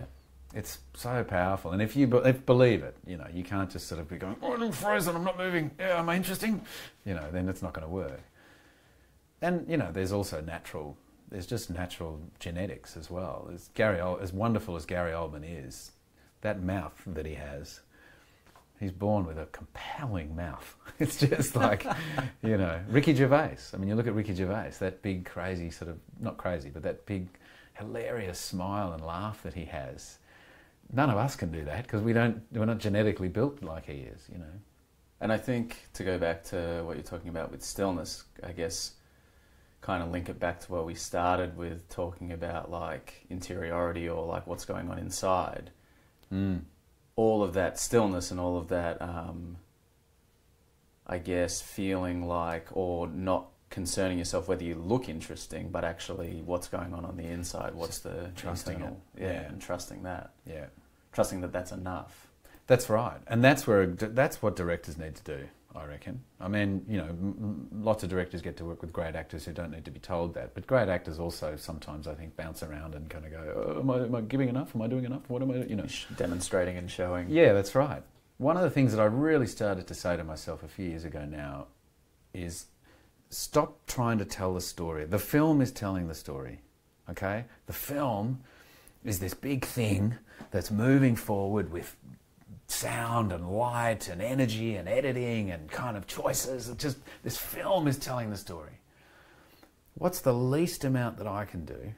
It's so powerful. And if you believe it, you know, you can't just sort of be going, oh, I'm frozen, I'm not moving. Yeah, am I interesting? You know, then it's not going to work. And, you know, there's just natural genetics as well. As wonderful as Gary Oldman is, that mouth that he has, he's born with a compelling mouth. It's just like, you know, Ricky Gervais. I mean, you look at Ricky Gervais, that big crazy sort of, not crazy, but that big hilarious smile and laugh that he has. None of us can do that because we're not genetically built like he is, you know.
And I think, to go back to what you're talking about with stillness, I guess kind of link it back to where we started with talking about like interiority or like what's going on inside. All of that stillness and all of that, I guess, feeling like, or not concerning yourself whether you look interesting, but actually what's going on the inside, what's the
trusting
internal, and trusting that.
Yeah.
Trusting that that's enough.
That's right. And that's what directors need to do, I reckon. I mean, you know, lots of directors get to work with great actors who don't need to be told that. But great actors also sometimes, I think, bounce around and kind of go, oh, am I giving enough? Am I doing enough? What am I, you know?
Demonstrating and showing.
Yeah, that's right. One of the things that I really started to say to myself a few years ago now is stop trying to tell the story. The film is telling the story, okay? The film is this big thing that's moving forward with sound and light and energy and editing and kind of choices. Just this film is telling the story. What's the least amount that I can do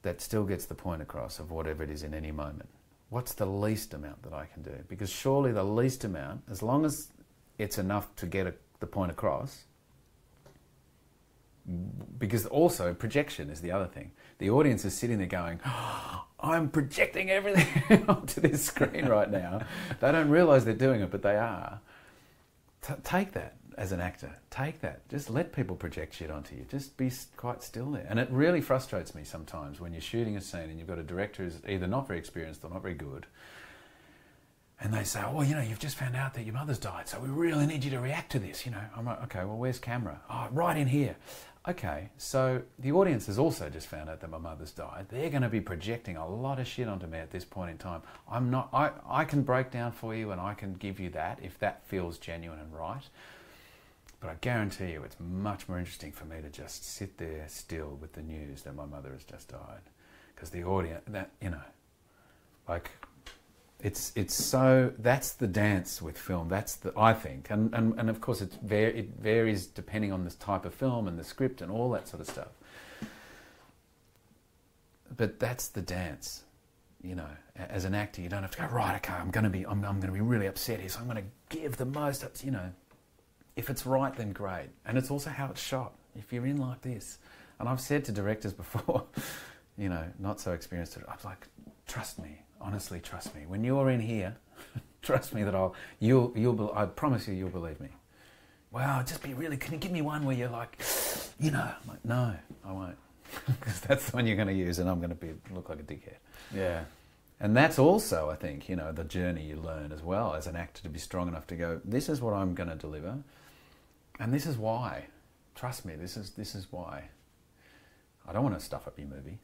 that still gets the point across of whatever it is in any moment? What's the least amount that I can do? Because surely the least amount, as long as it's enough to get the point across, because also projection is the other thing. The audience is sitting there going, oh, I'm projecting everything onto this screen right now. They don't realise they're doing it, but they are. Take that as an actor. Take that. Just let people project shit onto you. Just be quite still there. And it really frustrates me sometimes when you're shooting a scene and you've got a director who's either not very experienced or not very good, and they say, oh, you know, you've just found out that your mother's died, so we really need you to react to this. You know, I'm like, okay, well, where's camera? Oh, right in here. Okay, so the audience has also just found out that my mother's died. They're going to be projecting a lot of shit onto me at this point in time. I can break down for you and I can give you that if that feels genuine and right. But I guarantee you it's much more interesting for me to just sit there still with the news that my mother has just died. Because the audience, that, you know, like, it's so, that's the dance with film. That's the, I think, and of course it varies depending on this type of film and the script and all that sort of stuff. But that's the dance, you know. As an actor, you don't have to go, right, okay, I'm going to be really upset here, so I'm going to give the most, you know. If it's right, then great. And it's also how it's shot. If you're in like this, and I've said to directors before, you know, not so experienced, I was like, trust me. Honestly, trust me. When you're in here, trust me that I promise you, you'll believe me. Wow, just be really, can you give me one where you're like, you know, I'm like, no, I won't. Because that's the one you're going to use and I'm going to look like a dickhead.
Yeah.
And that's also, I think, you know, the journey you learn as well as an actor to be strong enough to go, this is what I'm going to deliver and this is why. Trust me, this is why. I don't want to stuff up your movie.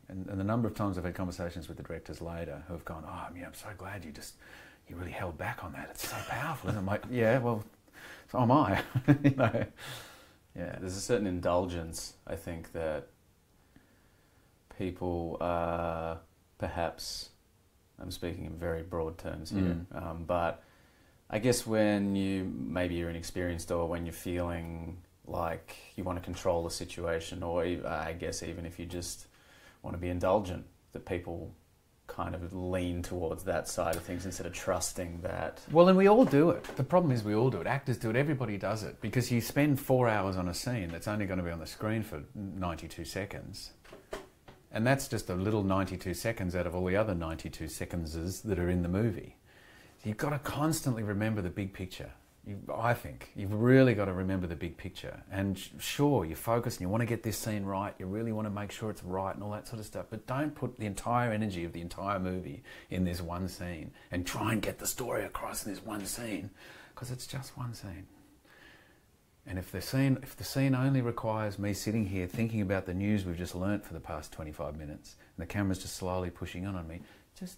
And the number of times I've had conversations with the directors later who have gone, oh, I mean, I'm so glad you really held back on that. It's so powerful. And I'm like, yeah, well, so am I. You know? Yeah.
There's a certain indulgence, I think, that people perhaps, I'm speaking in very broad terms here, but I guess when maybe you're inexperienced or when you're feeling like you want to control the situation, or I guess even if you just want to be indulgent, that people kind of lean towards that side of things instead of trusting that.
Well, and we all do it. The problem is we all do it. Actors do it. Everybody does it. Because you spend 4 hours on a scene that's only going to be on the screen for 92 seconds. And that's just a little 92 seconds out of all the other 92 seconds that are in the movie. So you've got to constantly remember the big picture. I think you've really got to remember the big picture. And sure, you focus and you want to get this scene right. You really want to make sure it's right and all that sort of stuff. But don't put the entire energy of the entire movie in this one scene and try and get the story across in this one scene, because it's just one scene. And if the scene only requires me sitting here thinking about the news we've just learnt for the past 25 minutes, and the camera's just slowly pushing on me, just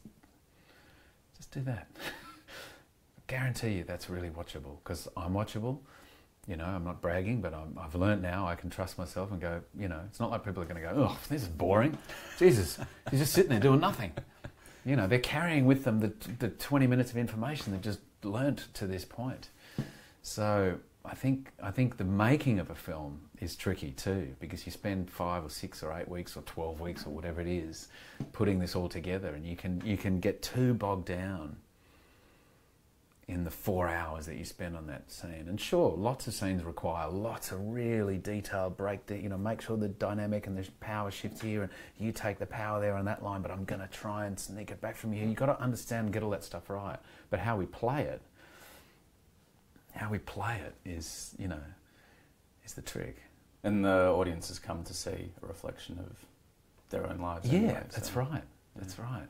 do that. I guarantee you that's really watchable, because I'm watchable. You know, I'm not bragging, but I've learnt now I can trust myself and go, you know, it's not like people are going to go, oh, this is boring. Jesus, he's just sitting there doing nothing. You know, they're carrying with them the 20 minutes of information they've just learnt to this point. So I think the making of a film is tricky too, because you spend 5 or 6 or 8 weeks or 12 weeks or whatever it is putting this all together, and you can get too bogged down in the 4 hours that you spend on that scene. And sure, lots of scenes require lots of really detailed breakdown, you know, make sure the dynamic and the power shifts here and you take the power there on that line, but I'm going to try and sneak it back from here. You've got to understand and get all that stuff right. But how we play it is, you know, is the trick.
And the audiences come to see a reflection of their own lives.
Yeah,
anyway,
that's right. That's right.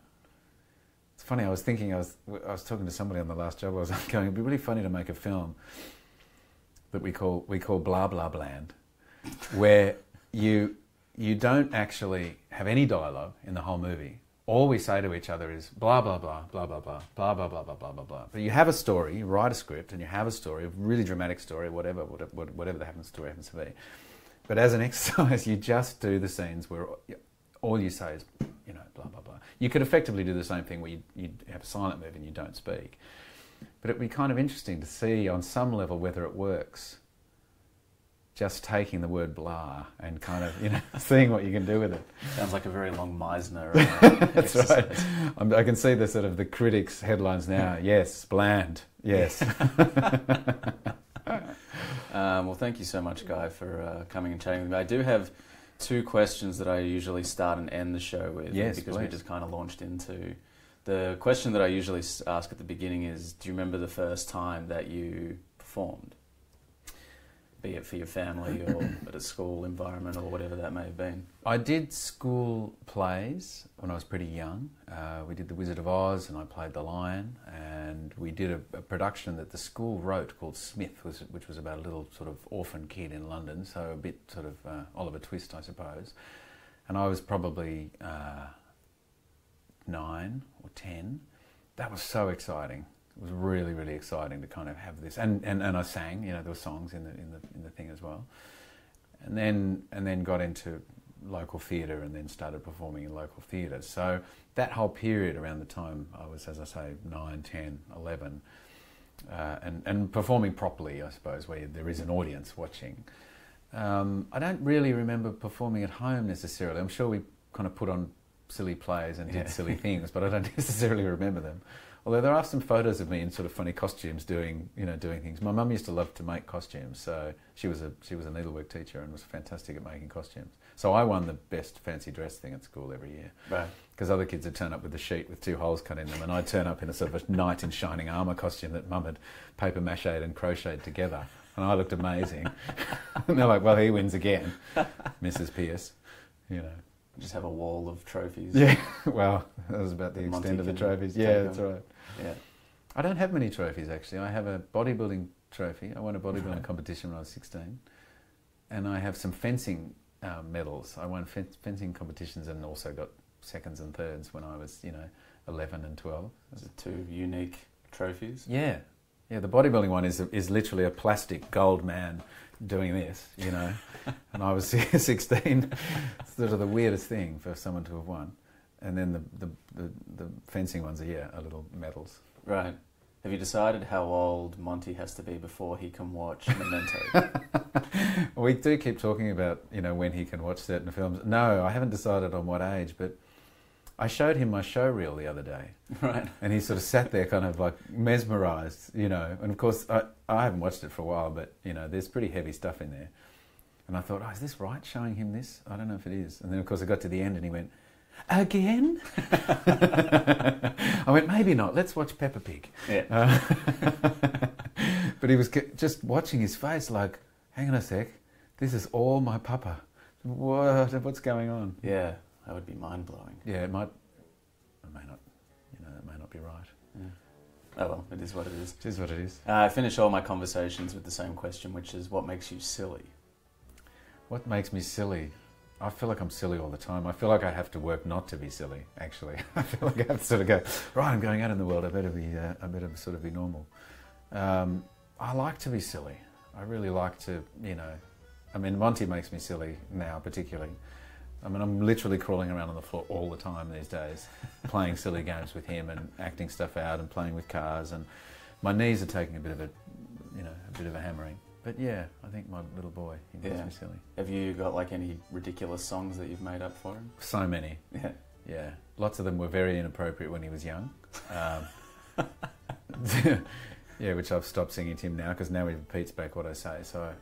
It's funny, I was talking to somebody on the last job I was going, it'd be really funny to make a film that we call Blah Blah Bland, where you don't actually have any dialogue in the whole movie. All we say to each other is blah, blah, blah, blah, blah, blah, blah, blah, blah, blah, blah, blah, blah. But you have a story, you write a script, and you have a story, a really dramatic story, whatever the story happens to be. But as an exercise, you just do the scenes where all you say is, you know, blah, blah, blah. You could effectively do the same thing where you have a silent movie and you don't speak. But it'd be kind of interesting to see on some level whether it works. Just taking the word blah and kind of, you know, seeing what you can do with it.
Sounds like a very long Meisner
That's right. I can see the sort of the critics' headlines now. Yes, bland. Yes.
Well, thank you so much, Guy, for coming and chatting with me. I do have 2 questions that I usually start and end the show with.
Yes,
because
please.
we just kind of launched into... The question that I usually ask at the beginning is, do you remember the first time that you performed? Be it for your family or at a school environment or whatever that may have been.
I did school plays when I was pretty young. We did The Wizard of Oz and I played the Lion, and we did a production that the school wrote called Smith, which was about a little sort of orphan kid in London, so a bit sort of Oliver Twist, I suppose. And I was probably 9 or 10. That was so exciting. It was really, really exciting to kind of have this, and I sang. You know, there were songs in the thing as well, and then got into local theatre, and then started performing in local theatre. So that whole period around the time I was, as I say, 9, 10, 11, and performing properly, I suppose, where there is an audience watching. I don't really remember performing at home necessarily. I'm sure we kind of put on silly plays and did silly things, but I don't necessarily remember them. Although there are some photos of me in sort of funny costumes doing things. My mum used to love to make costumes, so she was a needlework teacher and was fantastic at making costumes. So I won the best fancy dress thing at school every year.
Right.
Because other kids would turn up with a sheet with 2 holes cut in them, and I'd turn up in a sort of a knight in shining armour costume that mum had paper mache'd and crocheted together. And I looked amazing. And they're like, well, he wins again, Mrs. Pearce, you know.
Just have a wall of trophies.
Yeah, well, that was about the extent of the trophies. Yeah, that's right.
Yeah.
I don't have many trophies, actually. I have a bodybuilding trophy. I won a bodybuilding competition when I was 16. And I have some fencing medals. I won fencing competitions and also got seconds and thirds when I was, 11 and 12.
Those are 2 unique trophies.
Yeah. Yeah, the bodybuilding one is literally a plastic gold man doing this, and I was 16. It's sort of the weirdest thing for someone to have won. And then the fencing ones are little medals.
Right. Have you decided how old Monty has to be before he can watch Memento?
We do keep talking about, when he can watch certain films. No, I haven't decided on what age, but I showed him my show reel the other day.
Right.
And he sort of sat there kind of like mesmerised, and of course I haven't watched it for a while, but, there's pretty heavy stuff in there. And I thought, is this right, showing him this? I don't know if it is. And then, of course, I got to the end and he went, again? I went, maybe not, let's watch Peppa Pig.
Yeah.
But he was just watching his face like, hang on a sec, this is all my papa. What's going on?
Yeah, that would be mind-blowing.
Yeah, it may not be right.
Yeah. Oh well, it is what it is.
It is what it is.
I finish all my conversations with the same question, which is, what makes you silly?
What makes me silly? I feel like I'm silly all the time. I feel like I have to work not to be silly, actually. I feel like I have to sort of go, right, I'm going out in the world, I better sort of be normal. I like to be silly. I really like to, I mean, Monty makes me silly now, particularly. I mean, I'm literally crawling around on the floor all the time these days, playing silly games with him and acting stuff out and playing with cars, and my knees are taking a bit of a hammering. But yeah, I think my little boy, he makes me silly.
Have you got like any ridiculous songs that you've made up for him?
So many.
Yeah.
Yeah. Lots of them were very inappropriate when he was young. Yeah, which I've stopped singing to him now because now he repeats back what I say. So,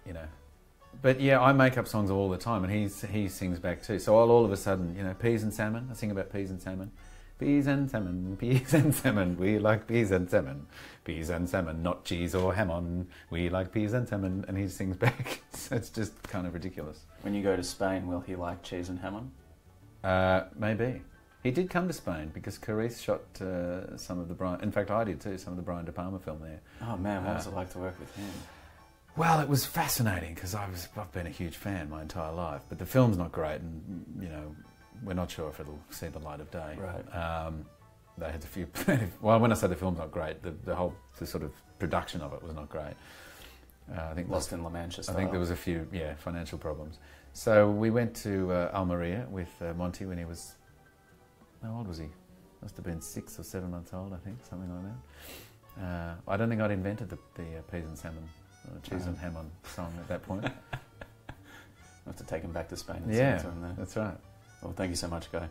But yeah, I make up songs all the time and he sings back too. So I'll all of a sudden, peas and salmon. I sing about peas and salmon. Peas and salmon, peas and salmon, we like peas and salmon. Peas and salmon, not cheese or ham on. We like peas and salmon, and he sings back. So it's just kind of ridiculous.
When you go to Spain, will he like cheese and ham on?
Maybe. He did come to Spain because Carice shot some of the Brian... In fact, I did too, some of the Brian De Palma film there.
Oh man, what was it like to work with him?
Well, it was fascinating because I've been a huge fan my entire life, but the film's not great, and we're not sure if it'll see the light of day.
Right.
They had a few. Well, when I say the film's not great, the sort of production of it was not great. I think
Lost in La Mancha style.
I think there was a few financial problems. So we went to Almeria with Monty when he was... How old was he? Must have been 6 or 7 months old, I think, something like that. I don't think I'd invented the peas and salmon, cheese and ham on song at that point.
I'll have to take him back to Spain and
yeah,
sing to him there.
That's right.
Well, thank you so much, Guy.